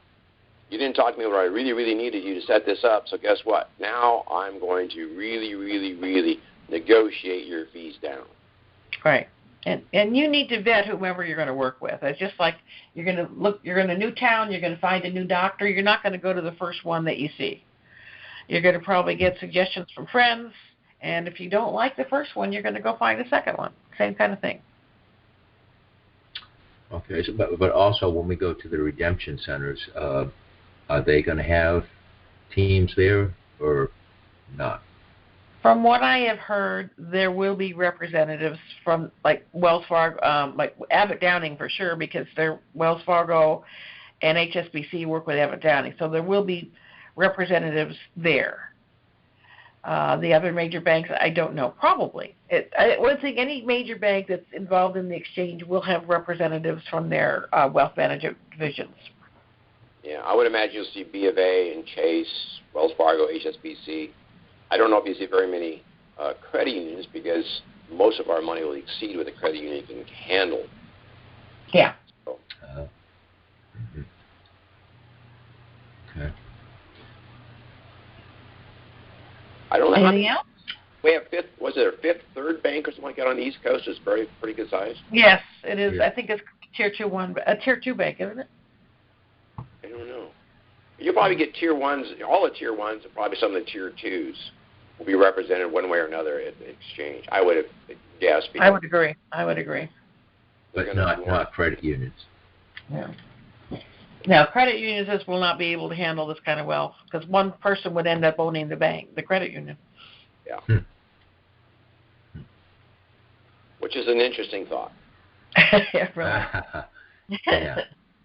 You didn't talk to me when I really, really needed you to set this up, so guess what? Now I'm going to really, really, really negotiate your fees down. Right. And you need to vet whomever you're going to work with. It's just like you're in a new town, you're going to find a new doctor. You're not going to go to the first one that you see. You're going to probably get suggestions from friends, and if you don't like the first one, you're going to go find a second one. Same kind of thing. Okay, so, but also when we go to the redemption centers, are they going to have teams there or not? From what I have heard, there will be representatives from like Wells Fargo, like Abbott Downing for sure, because they're Wells Fargo and HSBC work with Abbott Downing. So there will be representatives there. The other major banks, I don't know, probably. I would think any major bank that's involved in the exchange will have representatives from their wealth management divisions. Yeah, I would imagine you'll see B of A and Chase, Wells Fargo, HSBC. I don't know if you see very many credit unions because most of our money will exceed what the credit union can handle. Yeah. So. Okay. I don't know. Anything else? We have third bank or something like that on the East Coast? It's pretty good size. Yes, it is. Yeah. I think it's tier 2, a tier 2 bank, isn't it? I don't know. You'll probably get tier 1s. All the tier 1s and probably some of the tier 2s. will be represented one way or another at the exchange. I would guess. I would agree. I would agree. But not credit unions. Yeah. Now, credit unions will not be able to handle this kind of wealth because one person would end up owning the bank, the credit union. Yeah. Which is an interesting thought. Yeah, really.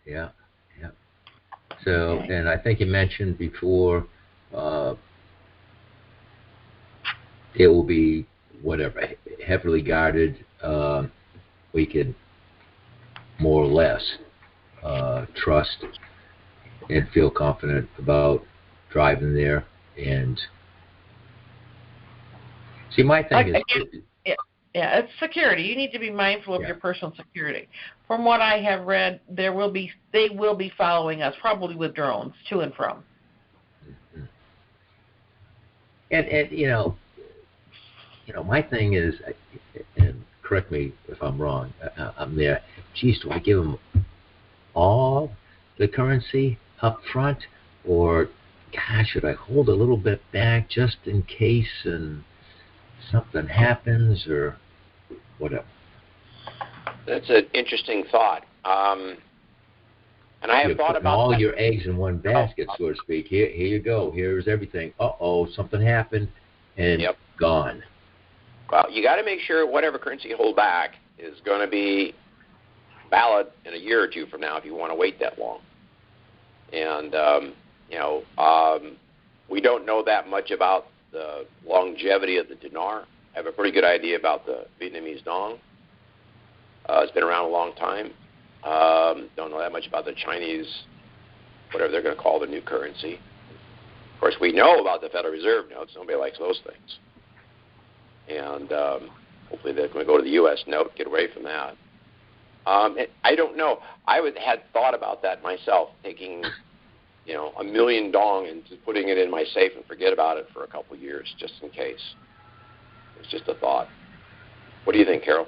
Yeah. So, and I think you mentioned before, it will be heavily guarded. We could more or less trust and feel confident about driving there. And see, my thing is. Yeah, it's security. You need to be mindful of your personal security. From what I have read, they will be following us, probably with drones to and from. Mm-hmm. And my thing is, and correct me if I'm wrong, I'm there. Geez, do I give them all the currency up front, or gosh, should I hold a little bit back just in case and something happens or whatever? That's an interesting thought. And I have thought about all your eggs in one basket, so to speak. Here you go. Here's everything. Something happened, and gone. Well, you got to make sure whatever currency you hold back is going to be valid in a year or two from now if you want to wait that long. And we don't know that much about the longevity of the dinar. I have a pretty good idea about the Vietnamese dong. It's been around a long time. Don't know that much about the Chinese, whatever they're going to call the new currency. Of course, we know about the Federal Reserve notes. Nobody likes those things. And hopefully they're going to go to the U.S. note, get away from that. I don't know. had thought about that myself, taking, $1 million dong and just putting it in my safe and forget about it for a couple of years, just in case. It's just a thought. What do you think, Carol?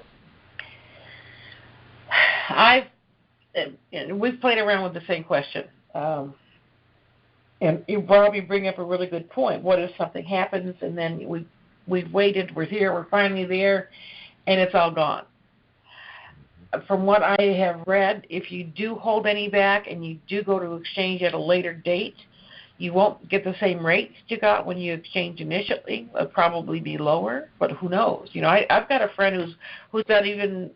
We've played around with the same question. And you probably bring up a really good point. What if something happens and then we've waited, we're here, we're finally there, and it's all gone? From what I have read, if you do hold any back and you do go to exchange at a later date, you won't get the same rates you got when you exchange initially. It'll probably be lower, but who knows? I've got a friend who's not even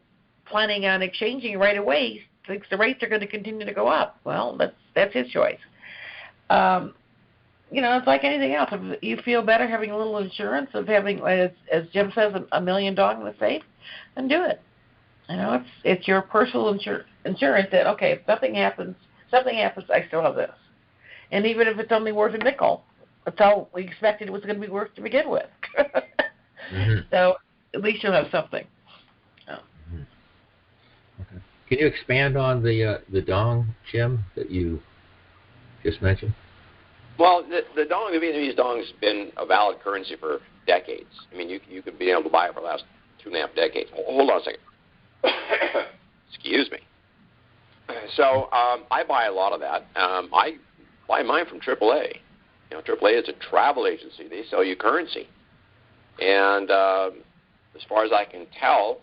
planning on exchanging right away. Thinks the rates are going to continue to go up. Well, that's his choice. It's like anything else. If you feel better having a little insurance of having, as Jim says, $1 million in the safe, then do it. It's your personal insurance that, okay, if something happens, I still have this. And even if it's only worth a nickel, that's all we expected it was going to be worth to begin with. Mm-hmm. So at least you'll have something. Mm-hmm. Okay. Can you expand on the dong, Jim, that you just mentioned? Well, the dong, the Vietnamese dong, has been a valid currency for decades. I mean, you could be able to buy it for the last 2.5 decades. Hold on a second. Excuse me. So I buy a lot of that. I buy mine from AAA. AAA is a travel agency. They sell you currency. And as far as I can tell,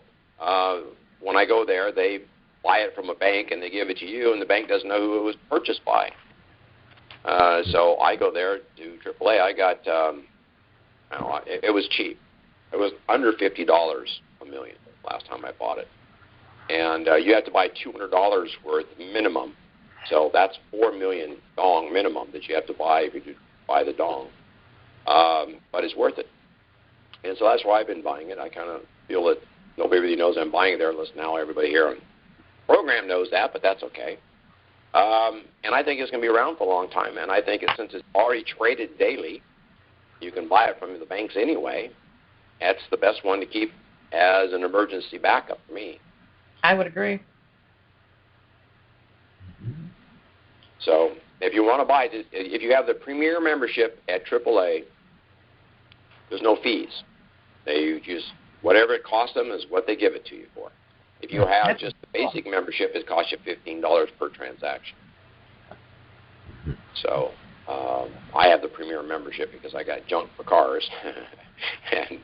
when I go there, they buy it from a bank and they give it to you, and the bank doesn't know who it was purchased by. So I go there to AAA. I got, it was cheap. It was under $50 a million last time I bought it. And you have to buy $200 worth minimum. So that's 4 million dong minimum that you have to buy if you do buy the dong. But it's worth it. And so that's why I've been buying it. I kind of feel that nobody really knows I'm buying it there unless now everybody here on the program knows that, but that's okay. And I think it's going to be around for a long time. And I think since it's already traded daily, you can buy it from the banks anyway. That's the best one to keep as an emergency backup for me. I would agree. So if you want to buy it, if you have the premier membership at AAA, there's no fees. They just, whatever it costs them is what they give it to you for. If you have just the basic membership, it costs you $15 per transaction. So I have the premier membership because I got junk for cars, and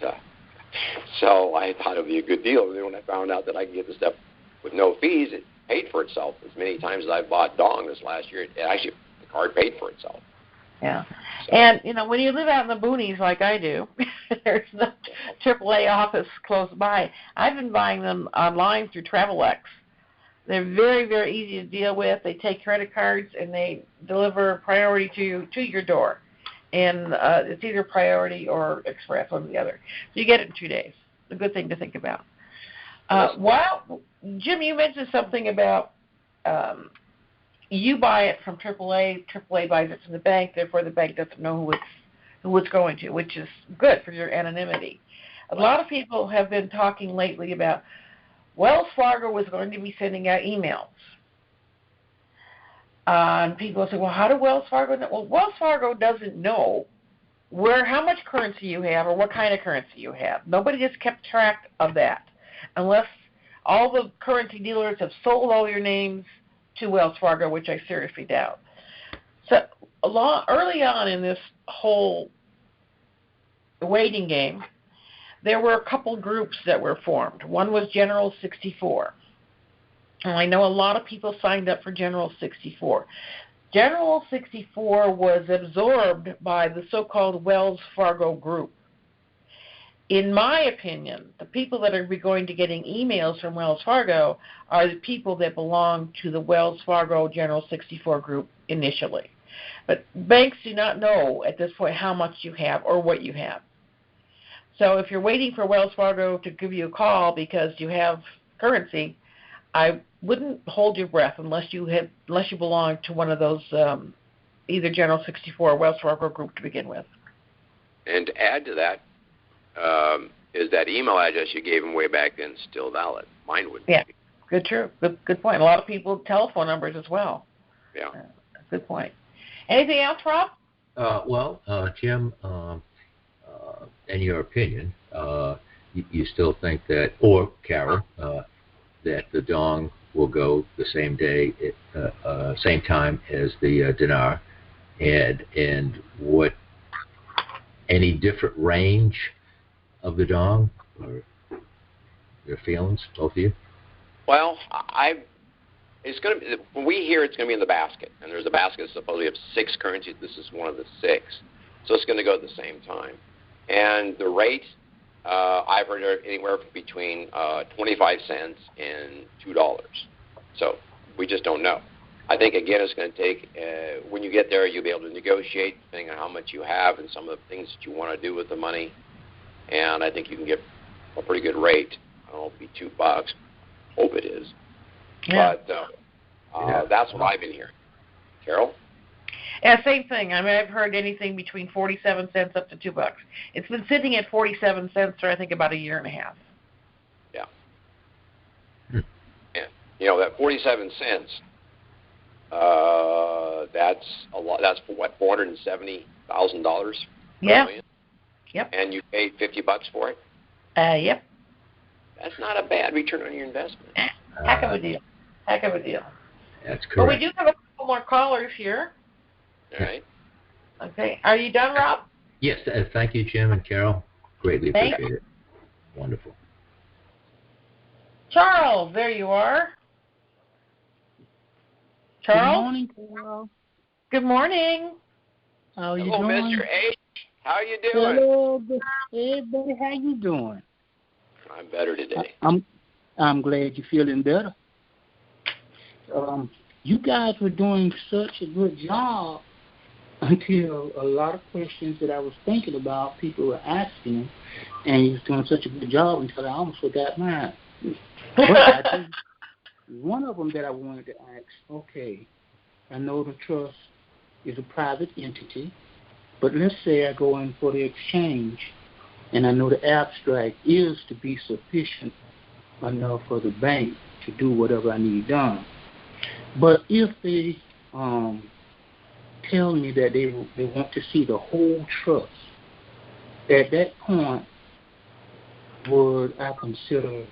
so I thought it would be a good deal. And then when I found out that I could get the stuff with no fees, it paid for itself. As many times as I bought dong this last year, the card paid for itself. Yeah. So. And, when you live out in the boonies like I do, there's no AAA office close by. I've been buying them online through TravelX. They're very, very easy to deal with. They take credit cards, and they deliver priority to your door. And it's either priority or express, one or the other. So you get it in 2 days. A good thing to think about. Jim, you mentioned something about you buy it from AAA. AAA buys it from the bank. Therefore, the bank doesn't know who it's going to, which is good for your anonymity. A lot of people have been talking lately about Wells Fargo was going to be sending out emails. And people say, well, how do Wells Fargo know? Well, Wells Fargo doesn't know how much currency you have or what kind of currency you have. Nobody has kept track of that unless all the currency dealers have sold all your names to Wells Fargo, which I seriously doubt. So early on in this whole waiting game, there were a couple groups that were formed. One was General 64. And I know a lot of people signed up for General 64. General 64 was absorbed by the so-called Wells Fargo group. In my opinion, the people that are going to getting emails from Wells Fargo are the people that belong to the Wells Fargo General 64 group initially. But banks do not know at this point how much you have or what you have. So if you're waiting for Wells Fargo to give you a call because you have currency, I wouldn't hold your breath unless you belong to one of those either General 64 or Wells Fargo group to begin with. And to add to that, is that email address you gave them way back then still valid? Mine would be. Yeah, good point. A lot of people telephone numbers as well. Yeah. Good point. Anything else, Rob? Jim, in your opinion, you still think that, or Carol, that the dong will go the same day, same time as the dinar, and what any different range of the dong, or your feelings, both of you? Well, it's going to be, when we hear it's going to be in the basket, and there's a basket supposedly of 6 currencies. This is one of the 6, so it's going to go at the same time. And the rate, I've heard anywhere between 25 cents and $2. So we just don't know. I think, again, it's going to take, when you get there, you'll be able to negotiate depending on how much you have and some of the things that you want to do with the money. And I think you can get a pretty good rate. I don't know if it'll be $2. Hope it is. Yeah. But that's what I've been hearing. Carol? Yeah, same thing. I mean, I've heard anything between 47 cents up to $2. It's been sitting at 47 cents for, I think, about a year and a half. Yeah. And, that 47 cents, that's a lot. That's what, $470,000? Yeah. Yep. And you paid $50 for it? Yep. That's not a bad return on your investment. Heck of a deal. Heck of a deal. That's correct. Well, we do have a couple more callers here. All right. Okay. Are you done, Rob? Yes. Thank you, Jim and Carol. Greatly appreciate it. Wonderful. Charles, there you are. Charles? Good morning, Carol. Good morning. How are you Hello, doing? Mr. H. How you doing? Hello, everybody. How you doing? I'm better today. I'm glad you're feeling better. You guys were doing such a good job until a lot of questions that I was thinking about, people were asking, and you was doing such a good job until I almost forgot mine. But I think one of them that I wanted to ask, okay, I know the trust is a private entity, but let's say I go in for the exchange, and I know the abstract is to be sufficient enough for the bank to do whatever I need done. But if they tell me that they want to see the whole trust, at that point, would I consider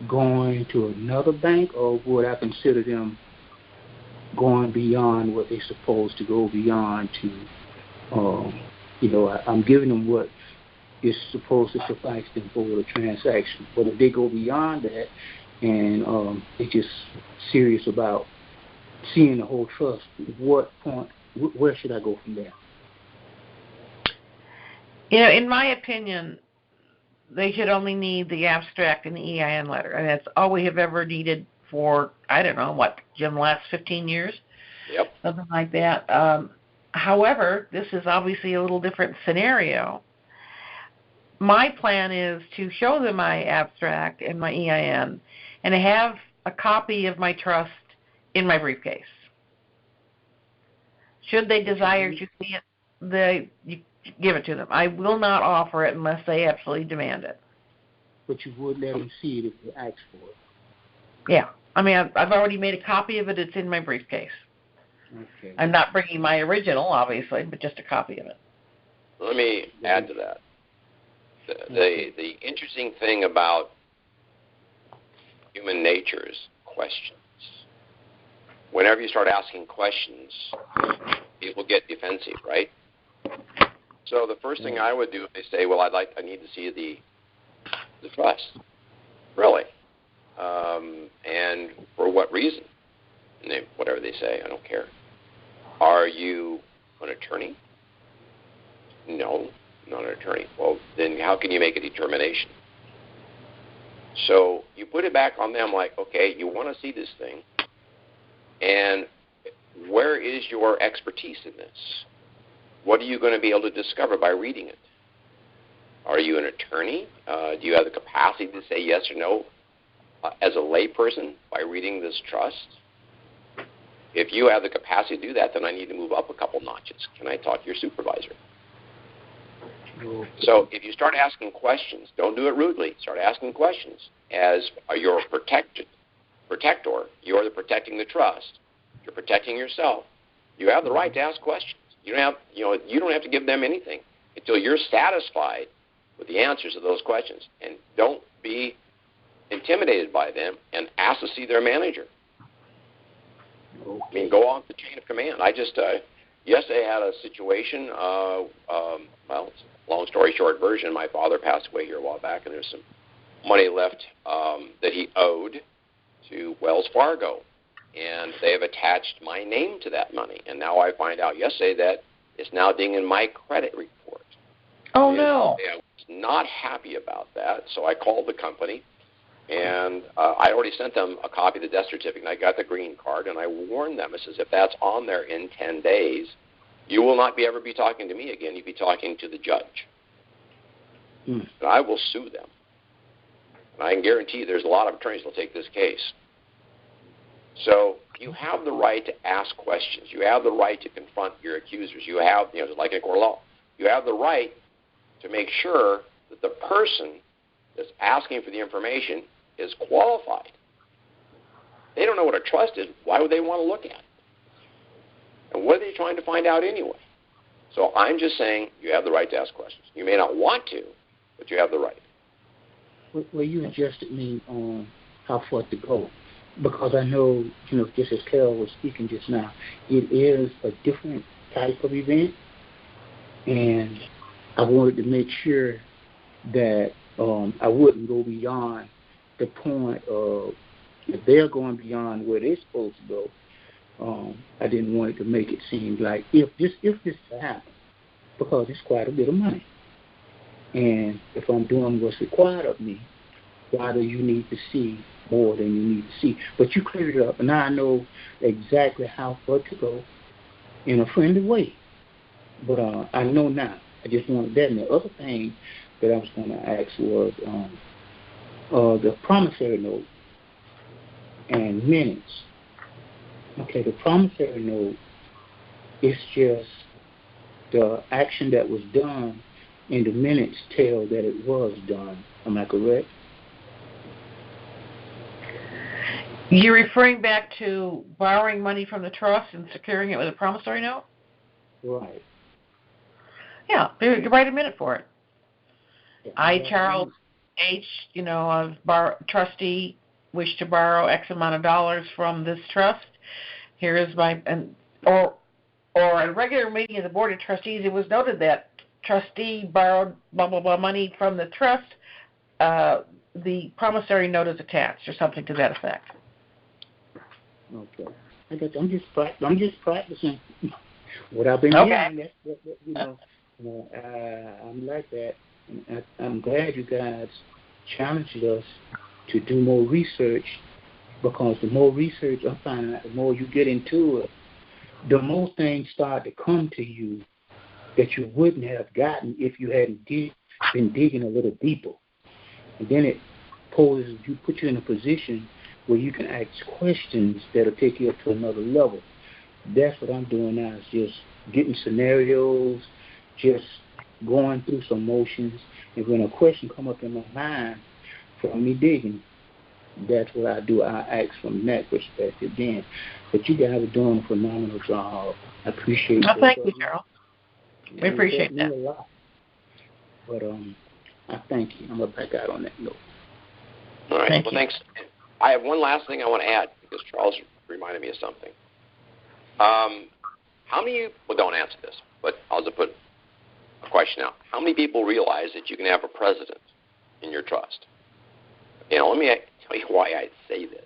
going to another bank, or would I consider them going beyond what they're supposed to go beyond to, I'm giving them what is supposed to suffice them for the transaction. But if they go beyond that and they're just serious about seeing the whole trust, what point, where should I go from there? In my opinion, they should only need the abstract and the EIN letter. And that's all we have ever needed for, I don't know, Jim, last 15 years? Yep. Something like that. However, this is obviously a little different scenario. My plan is to show them my abstract and my EIN and to have a copy of my trust in my briefcase. Should they desire to see it, you give it to them. I will not offer it unless they absolutely demand it. But you would let them see it if they ask for it. Yeah. I mean, I've already made a copy of it. It's in my briefcase. Okay. I'm not bringing my original, obviously, but just a copy of it. Let me add to that. The interesting thing about human nature is questions. Whenever you start asking questions, people get defensive, right? So the first thing I would do if they say, well, I need to see the trust. Really? And for what reason? And whatever they say, I don't care. Are you an attorney? No, not an attorney. Well, then how can you make a determination? So you put it back on them like, okay, you want to see this thing, and where is your expertise in this? What are you going to be able to discover by reading it? Are you an attorney? Do you have the capacity to say yes or no as a layperson by reading this trust? If you have the capacity to do that, then I need to move up a couple notches. Can I talk to your supervisor? So if you start asking questions, don't do it rudely. Start asking questions. As you're a protector, you're protecting the trust. You're protecting yourself. You have the right to ask questions. You don't have to give them anything until you're satisfied with the answers to those questions. And don't be intimidated by them and ask to see their manager. I mean, go off the chain of command. I just yesterday had a situation. Well, long story short version. My father passed away here a while back, and there's some money left that he owed to Wells Fargo, and they have attached my name to that money. And now I find out yesterday that it's now dinging my credit report. Oh, no. I was not happy about that, so I called the company, and I already sent them a copy of the death certificate, and I got the green card, and I warned them. I says, if that's on there in 10 days, you will not ever be talking to me again. You'll be talking to the judge. And I will sue them. And I can guarantee you there's a lot of attorneys that will take this case. So you have the right to ask questions. You have the right to confront your accusers. You have, like in court of law, you have the right to make sure that the person that's asking for the information is qualified. They don't know what a trust is. Why would they want to look at it? And what are they trying to find out anyway? So I'm just saying you have the right to ask questions. You may not want to, but you have the right. Well, you adjusted me on how far to go, because I know, just as Carol was speaking just now, it is a different type of event, and I wanted to make sure that I wouldn't go beyond the point of, if they're going beyond where they're supposed to go, I didn't want it to make it seem like if this happens, because it's quite a bit of money. And if I'm doing what's required of me, why do you need to see more than you need to see? But you cleared it up, and now I know exactly how far to go in a friendly way. But I know now. I just wanted that. And the other thing that I was going to ask was the promissory note and minutes. Okay, the promissory note is just the action that was done, and the minutes tell that it was done. Am I correct? You're referring back to borrowing money from the trust and securing it with a promissory note? Right. Yeah, you write a minute for it. Yeah. I, Charles H., trustee, wish to borrow X amount of dollars from this trust. here is my, or at a regular meeting of the Board of Trustees, it was noted that trustee borrowed blah, blah, blah money from the trust, the promissory note is attached, or something to that effect. Okay. I'm just practicing what I've been hearing. I'm like that. And I'm glad you guys challenged us to do more research, because the more research I find out, the more you get into it, the more things start to come to you that you wouldn't have gotten if you hadn't been digging a little deeper. And then it puts you in a position where you can ask questions that'll take you up to another level. That's what I'm doing now, is just getting scenarios, just going through some motions, and when a question come up in my mind from me digging, that's what I do. I ask from that perspective then. But you guys are doing a phenomenal job. I appreciate it. Thank you, Carol. We appreciate that. A lot. But I thank you. I'm going to back out on that note. All right. Thanks. I have one last thing I want to add, because Charles reminded me of something. How many, well, don't answer this, but I'll just put a question out. How many people realize that you can have a president in your trust? You know, let me tell you why I say this.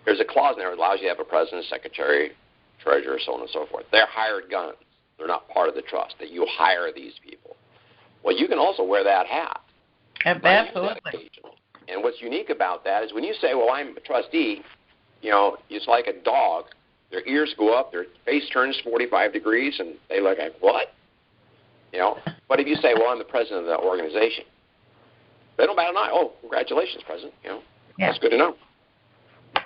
There's a clause in there that allows you to have a president, secretary, treasurer, so on and so forth. They're hired guns. They're not part of the trust, that you hire these people. Well, you can also wear that hat. Absolutely. And what's unique about that is when you say, well, I'm a trustee, you know, it's like a dog. Their ears go up, their face turns 45 degrees, and they look like, what? You know, but if you say, well, I'm the president of the organization, they don't bat an eye. Oh, congratulations, president. You know, That's good to know.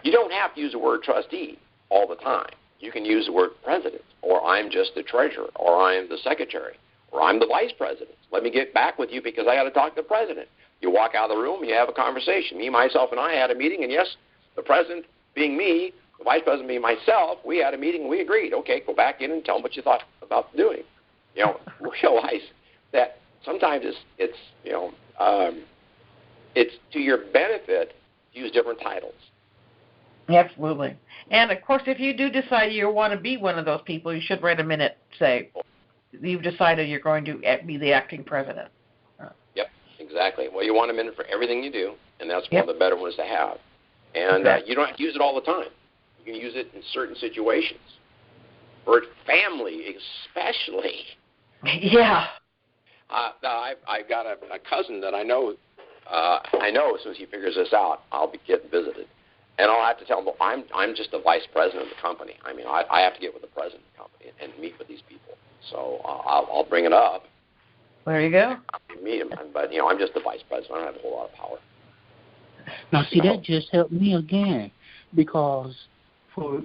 You don't have to use the word trustee all the time. You can use the word president, or I'm just the treasurer, or I'm the secretary, or I'm the vice president. Let me get back with you because I got to talk to the president. You walk out of the room, you have a conversation. Me, myself, and I had a meeting, and yes, the president being me, the vice president being myself, we had a meeting and we agreed. Okay, go back in and tell them what you thought about doing. You know, realize that sometimes it's you know, it's to your benefit to use different titles. Absolutely. And, of course, if you do decide you want to be one of those people, you should write a minute, say, you've decided you're going to be the acting president. Yep, exactly. Well, you want a minute for everything you do, and that's one of the better ones to have. And you don't have to use it all the time. You can use it in certain situations. For family, especially. Yeah. I've got a cousin that I know as soon as he figures this out, I'll be getting visited. And I'll have to tell him, well, I'm just the vice president of the company. I mean, I have to get with the president of the company and meet with these people. So I'll bring it up. There you go. Meet him, but you know, I'm just the vice president. I don't have a whole lot of power. Now, see, that just helped me again, because for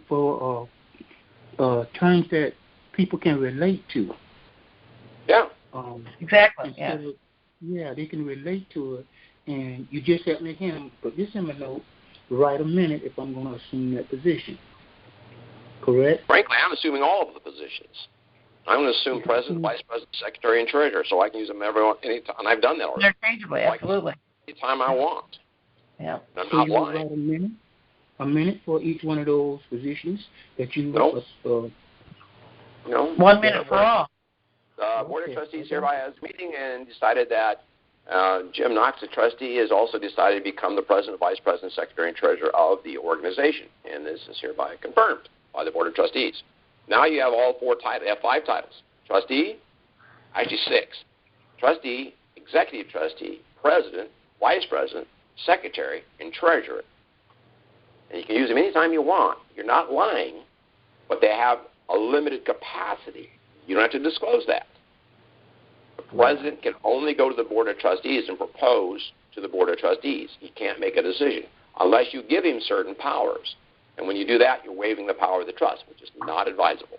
terms that people can relate to. Yeah. Exactly. Yeah, they can relate to it, and you just helped me again. Put this in my note. Right a minute if I'm going to assume that position. Correct? Frankly, I'm assuming all of the positions. I'm going to assume president, vice president, secretary, and treasurer, so I can use them anytime. And I've done that already. Interchangeably, absolutely. Anytime I want. Yeah. I'm so not you lying. Write a minute for each one of those positions that you. No. 1 minute for all. The Board of Trustees hereby has a meeting and decided that Jim Knox, the trustee, has also decided to become the president, vice president, secretary, and treasurer of the organization. And this is hereby confirmed by the Board of Trustees. Now you have all four titles. You have 5 titles. Trustee, actually 6. Trustee, executive trustee, president, vice president, secretary, and treasurer. And you can use them anytime you want. You're not lying, but they have a limited capacity. You don't have to disclose that. The president can only go to the Board of Trustees and propose to the Board of Trustees. He can't make a decision unless you give him certain powers. And when you do that, you're waiving the power of the trust, which is not advisable.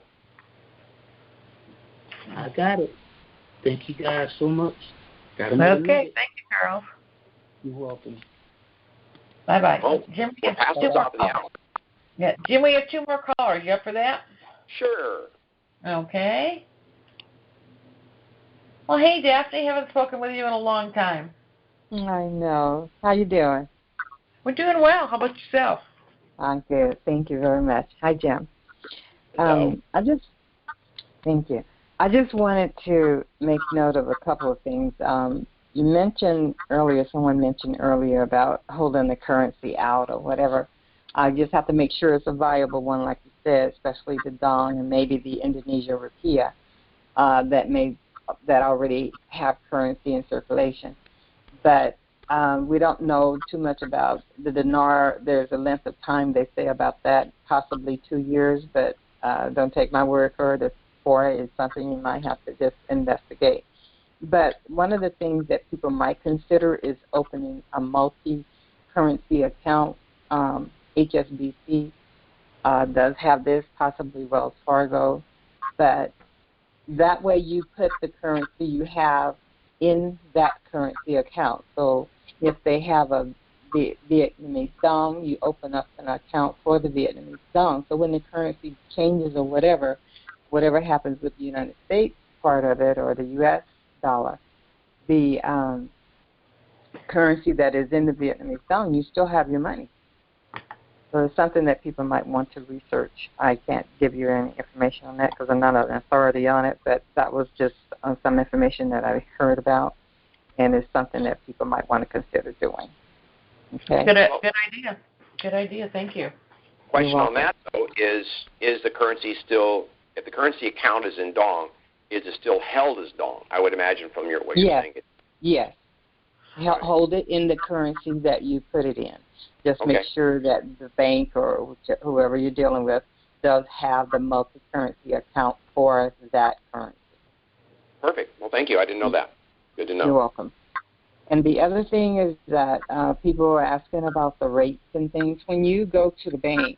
I got it. Thank you guys so much. Okay, thank you, Carol. You're welcome. Bye-bye. Well, Jim, we're past the top of the hour. Yeah, Jim, we have 2 more callers. You up for that? Sure. Okay. Well, hey, Daphne, haven't spoken with you in a long time. I know. How you doing? We're doing well. How about yourself? I'm good. Thank you very much. Hi, Jim. Thank you. I just wanted to make note of a couple of things. You mentioned earlier, someone mentioned earlier about holding the currency out or whatever. I just have to make sure it's a viable one, like you said, especially the dong and maybe the Indonesia rupiah that already have currency in circulation. But we don't know too much about the dinar. There's a length of time they say about that, possibly 2 years, but don't take my word for it. It's something you might have to just investigate. But one of the things that people might consider is opening a multi-currency account. HSBC does have this, possibly Wells Fargo, but that way you put the currency you have in that currency account. So if they have a Vietnamese dong, you open up an account for the Vietnamese dong. So when the currency changes or whatever happens with the United States part of it or the U.S. dollar, the currency that is in the Vietnamese dong, you still have your money. So it's something that people might want to research. I can't give you any information on that because I'm not an authority on it, but that was just some information that I heard about, and it's something that people might want to consider doing. Okay. Good idea. Good idea. Thank you. Question on that, though, is the currency still, if the currency account is in dong, is it still held as dong? I would imagine from what you're saying. Yes. Hold it in the currency that you put it in. Just make sure that the bank or whoever you're dealing with does have the multi-currency account for that currency. Perfect. Well, thank you. I didn't know that. Good to know. You're welcome. And the other thing is that people are asking about the rates and things. When you go to the bank,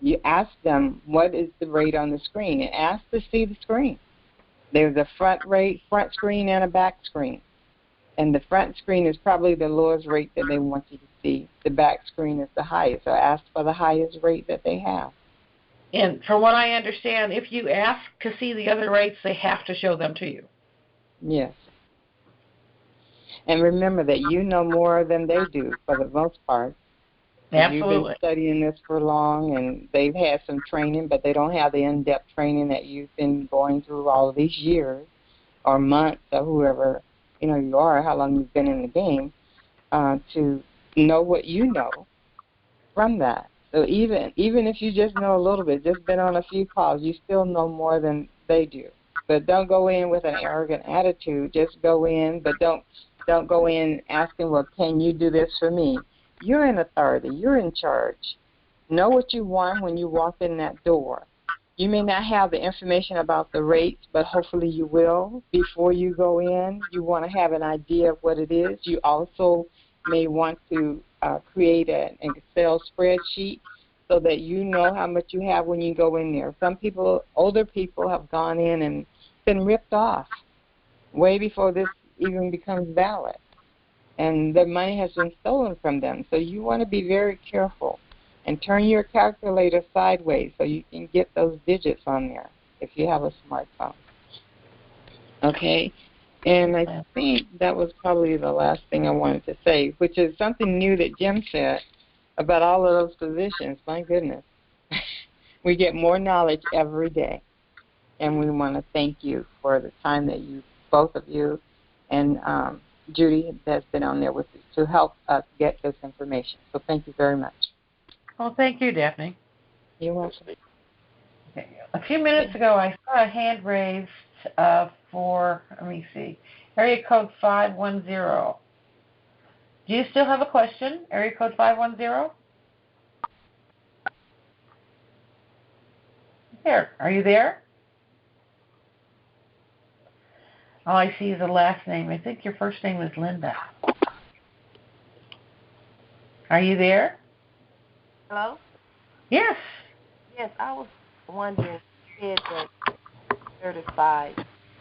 you ask them, what is the rate on the screen? And ask to see the screen. There's a front screen and a back screen. And the front screen is probably the lowest rate that they want you to see. The back screen is the highest. So ask for the highest rate that they have. And from what I understand, if you ask to see the other rates, they have to show them to you. Yes. And remember that you know more than they do for the most part. Absolutely. You've been studying this for long, and they've had some training, but they don't have the in-depth training that you've been going through all of these years or months or whoever you are, how long you've been in the game, to know what you know from that. So even if you just know a little bit, just been on a few calls, you still know more than they do. But don't go in with an arrogant attitude. Just go in, but don't go in asking, well, can you do this for me? You're in authority. You're in charge. Know what you want when you walk in that door. You may not have the information about the rates, but hopefully you will. Before you go in, you want to have an idea of what it is. You also may want to create an Excel spreadsheet so that you know how much you have when you go in there. Some people, older people, have gone in and been ripped off way before this even becomes valid. And their money has been stolen from them. So you want to be very careful. And turn your calculator sideways so you can get those digits on there if you have a smartphone. Okay? And I think that was probably the last thing I wanted to say, which is something new that Jim said about all of those positions. My goodness. We get more knowledge every day. And we want to thank you for the time that both of you, and Judy has been on there with us to help us get this information. So thank you very much. Well, thank you, Daphne. You're welcome. Okay. A few minutes ago, I saw a hand raised for, let me see, area code 510. Do you still have a question, area code 510? There. Are you there? All I see is a last name. I think your first name is Linda. Are you there? Hello? Yes. Yes, I was wondering, you said that certified.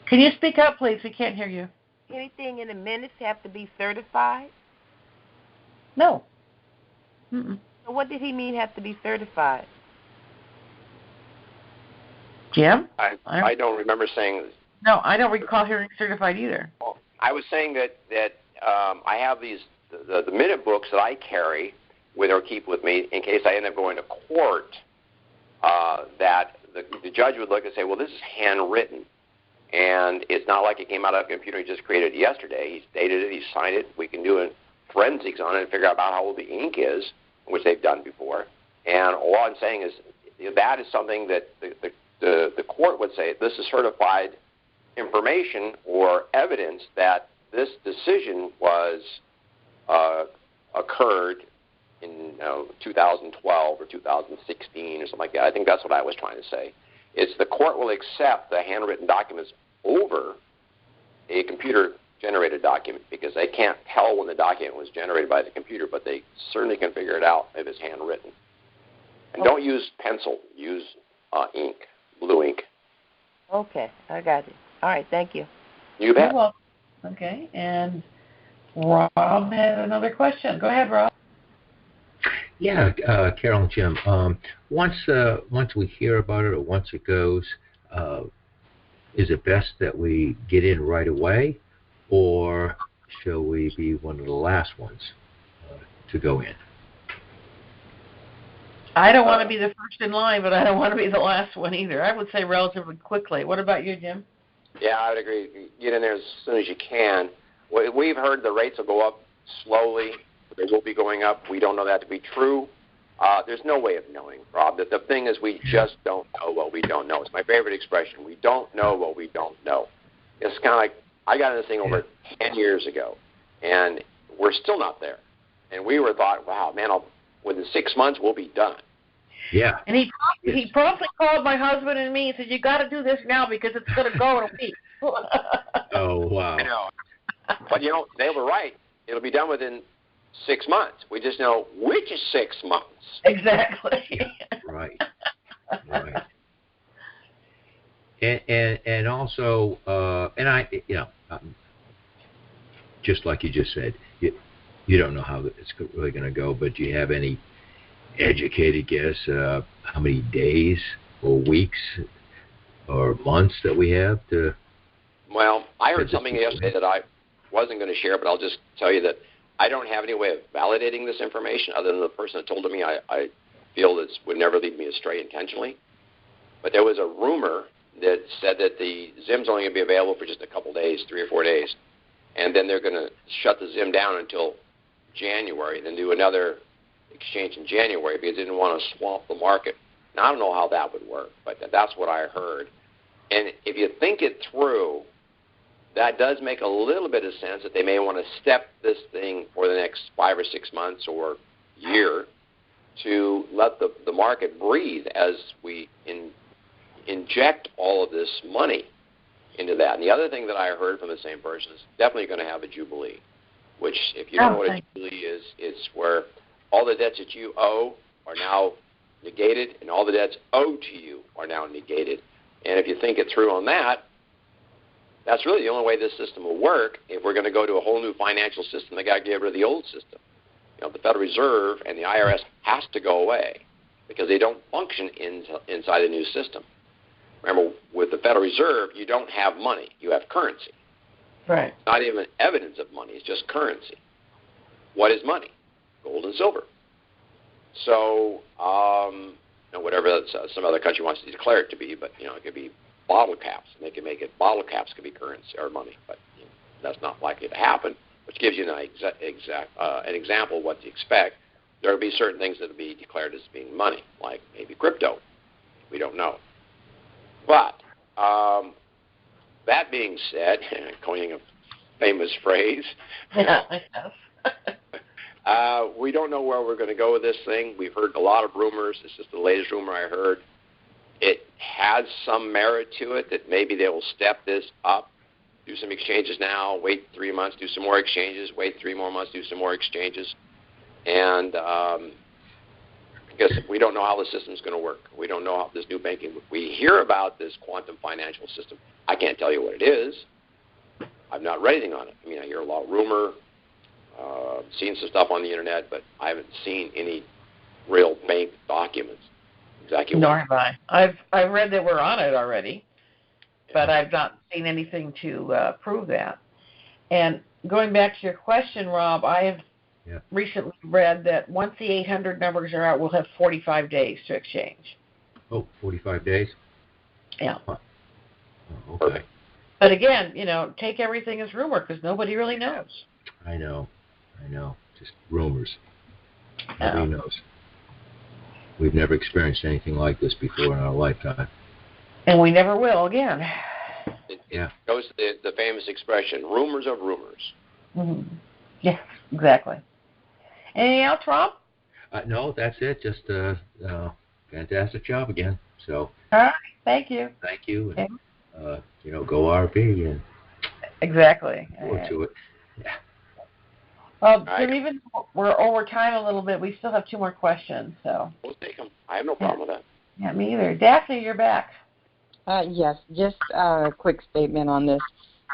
Can you speak up, please? We can't hear you. Anything in the minutes have to be certified? No. Mm-mm. So what did he mean have to be certified? Jim? I don't remember saying. No, I don't recall hearing certified either. I was saying that I have these the minute books that I carry with or keep with me in case I end up going to court. That the judge would look and say, well, this is handwritten. And it's not like it came out of a computer. He just created it yesterday. He's dated it. He signed it. We can do forensics on it and figure out about how old the ink is, which they've done before. And all I'm saying is that is something that the court would say, this is certified information or evidence that this decision was occurred in 2012 or 2016 or something like that. I think that's what I was trying to say. It's the court will accept the handwritten documents over a computer-generated document because they can't tell when the document was generated by the computer, but they certainly can figure it out if it's handwritten. And don't use pencil. Use ink, blue ink. Okay, I got it. All right, thank you. You bet. You're welcome. Okay, and Rob had another question. Go ahead, Rob. Yeah, Carol and Jim. Once we hear about it or once it goes, is it best that we get in right away, or shall we be one of the last ones to go in? I don't want to be the first in line, but I don't want to be the last one either. I would say relatively quickly. What about you, Jim? Yeah, I would agree. Get in there as soon as you can. We've heard the rates will go up slowly. They will be going up. We don't know that to be true. There's no way of knowing, Rob. The thing is we just don't know what we don't know. It's my favorite expression. We don't know what we don't know. It's kind of like I got in this thing over 10 years ago, and we're still not there. And we thought, wow, man, within 6 months we'll be done. Yeah. And he promptly called my husband and me and said, you got to do this now because it's going to go in a week. Oh, wow. I know. But, they were right. It'll be done within 6 months. We just know which is 6 months. Exactly. Right. And also, and I, just like you just said, you don't know how it's really going to go, but do you have any educated guess how many days or weeks or months that we have to? Well, I heard something yesterday that I wasn't going to share, but I'll just tell you that I don't have any way of validating this information other than the person that told it to me. I feel this would never lead me astray intentionally. But there was a rumor that said that the Zim's only going to be available for just a couple days, 3 or 4 days, and then they're going to shut the Zim down until January, then do another exchange in January because they didn't want to swamp the market. Now, I don't know how that would work, but that's what I heard. And if you think it through, that does make a little bit of sense that they may want to step this thing for the next 5 or 6 months or year to let the market breathe as we inject all of this money into that. And the other thing that I heard from the same person is definitely going to have a jubilee, which, if you don't know what a jubilee is, it's where all the debts that you owe are now negated and all the debts owed to you are now negated. And if you think it through on that, that's really the only way this system will work if we're going to go to a whole new financial system. They got to get rid of the old system. The Federal Reserve and the IRS has to go away because they don't function inside the new system. Remember, with the Federal Reserve, you don't have money. You have currency. Right. It's not even evidence of money. It's just currency. What is money? Gold and silver. So, whatever some other country wants to declare it to be, but, it could be bottle caps, and they can make it bottle caps could be currency or money, but that's not likely to happen, which gives you an example of what to expect. There will be certain things that will be declared as being money, like maybe crypto. We don't know. But that being said, coining a famous phrase, we don't know where we're going to go with this thing. We've heard a lot of rumors. This is the latest rumor I heard. It has some merit to it that maybe they will step this up, do some exchanges now, wait 3 months, do some more exchanges, wait 3 more months, do some more exchanges. And because we don't know how the system's going to work. We don't know how this new banking, we hear about this quantum financial system. I can't tell you what it is. I've not read anything on it. I hear a lot of rumor, seen some stuff on the internet, but I haven't seen any real bank documents. Exactly. Nor have I. I've read that we're on it already, but I've not seen anything to prove that. And going back to your question, Rob, I have recently read that once the 800 numbers are out, we'll have 45 days to exchange. Oh, 45 days? Yeah. Huh. Oh, okay. But again, take everything as rumor because nobody really knows. I know. Just rumors. Nobody knows. We've never experienced anything like this before in our lifetime. And we never will again. It goes to the famous expression, rumors of rumors. Mm-hmm. Yeah, exactly. Anything else, Rob? No, that's it. Just fantastic job again. So. All right. Thank you. Thank you. And, go RV and. Exactly. Forward to it. Yeah. Well, Jim, even we're over time a little bit, we still have 2 more questions. So. We'll take them. I have no problem with that. Yeah, me either. Daphne, you're back. Yes, just a quick statement on this.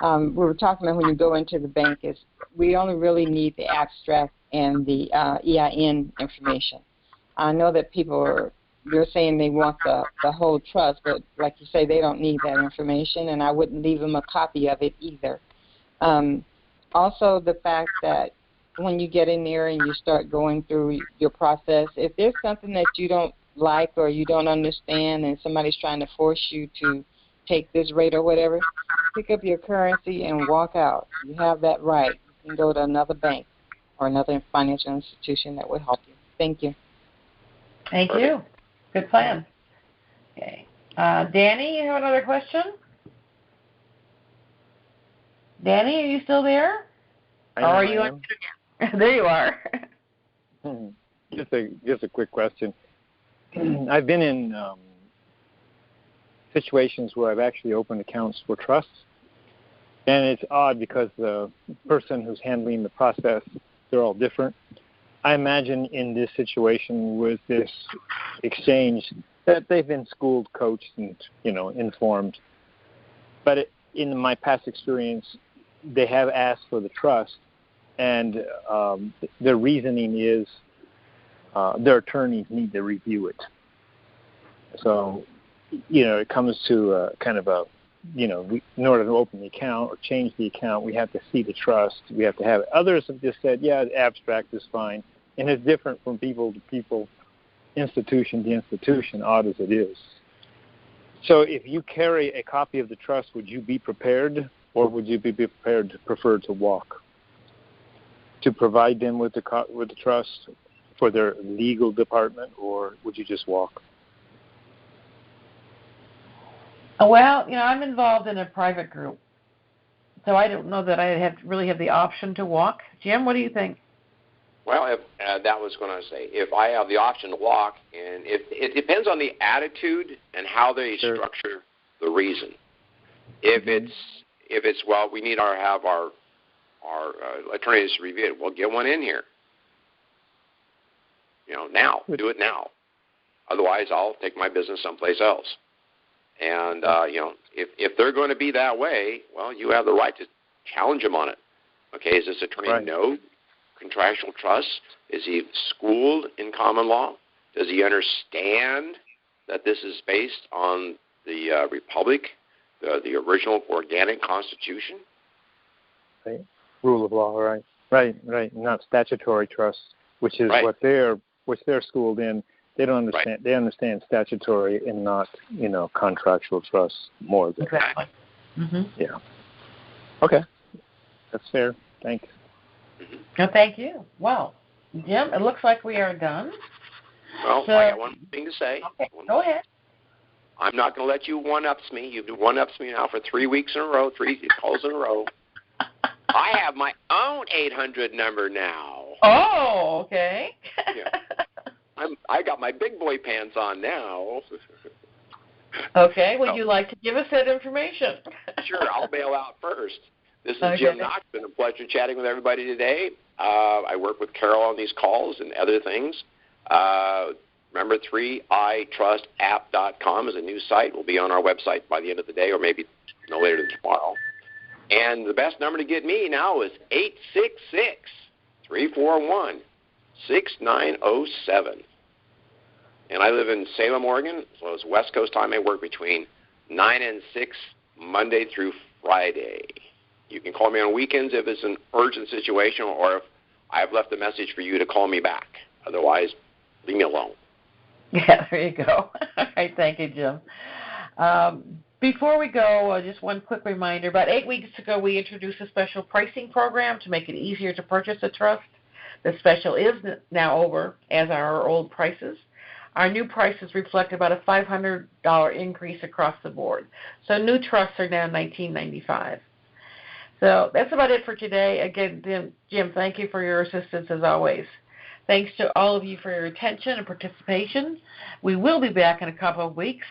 We were talking about when you go into the bank is we only really need the abstract and the EIN information. I know that they're saying they want the whole trust, but like you say, they don't need that information, and I wouldn't leave them a copy of it either. Also, the fact that when you get in there and you start going through your process, if there's something that you don't like or you don't understand and somebody's trying to force you to take this rate or whatever, pick up your currency and walk out. You have that right. You can go to another bank or another financial institution that would help you. Thank you. Thank you. Good plan. Okay. Danny, you have another question? Danny, are you still there? Or are you on? There you are. Just a quick question. I've been in situations where I've actually opened accounts for trusts, and it's odd because the person who's handling the process, they're all different. I imagine in this situation with this exchange that they've been schooled, coached, and informed. But in my past experience, they have asked for the trust, and their reasoning is their attorneys need to review it. So, it comes to kind of in order to open the account or change the account, we have to see the trust. We have to have it. Others have just said, yeah, the abstract is fine. And it's different from people to people, institution to institution, odd as it is. So if you carry a copy of the trust, would you be prepared, or would you be prefer to walk? To provide them with the trust for their legal department, or would you just walk? Well, I'm involved in a private group, so I don't know that I really have the option to walk. Jim, what do you think? Well, that was going to say, if I have the option to walk, and it depends on the attitude and how they structure the reason. If it's well, we need have our attorneys review it. Well, get one in here. Now, do it now. Otherwise, I'll take my business someplace else. And if they're going to be that way, well, you have the right to challenge them on it. Okay, is this attorney know contractual trust? Is he schooled in common law? Does he understand that this is based on the Republic, the original organic Constitution? Right. Rule of law, right. Not statutory trust, which is what they're schooled in. They don't understand. Right. They understand statutory and not, contractual trust more than exactly. Mm-hmm. Yeah. Okay, that's fair. Thanks. Mm-hmm. No, thank you. Well, Jim, it looks like we are done. Well, I got one thing to say. Okay, go ahead. I'm not going to let you one-ups me. You've one-ups me now for 3 weeks in a row, 3 calls in a row. I have my own 800 number now. Oh, okay. Yeah. I got my big boy pants on now. Okay, would you like to give us that information? Sure, I'll bail out first. This is Jim Knox. It's been a pleasure chatting with everybody today. I work with Carol on these calls and other things. Remember, 3iTrustApp.com is a new site. Will be on our website by the end of the day, or maybe no later than tomorrow. And the best number to get me now is 866-341-6907. And I live in Salem, Oregon, so it's West Coast time. I work between 9 and 6, Monday through Friday. You can call me on weekends if it's an urgent situation, or if I've left a message for you to call me back. Otherwise, leave me alone. Yeah, there you go. All right, thank you, Jim. Before we go, just one quick reminder. About 8 weeks ago, we introduced a special pricing program to make it easier to purchase a trust. The special is now over, as are our old prices. Our new prices reflect about a $500 increase across the board. So new trusts are now $19.95. So that's about it for today. Again, Jim, thank you for your assistance as always. Thanks to all of you for your attention and participation. We will be back in a couple of weeks.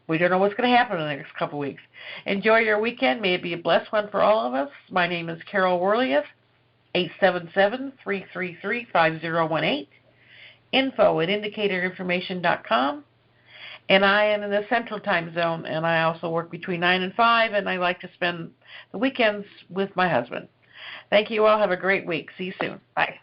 We don't know what's going to happen in the next couple of weeks. Enjoy your weekend. May it be a blessed one for all of us. My name is Carol Werelius, 877-333-5018, info@indicatorinformation.com. And I am in the Central Time Zone, and I also work between 9 and 5, and I like to spend the weekends with my husband. Thank you all. Have a great week. See you soon. Bye.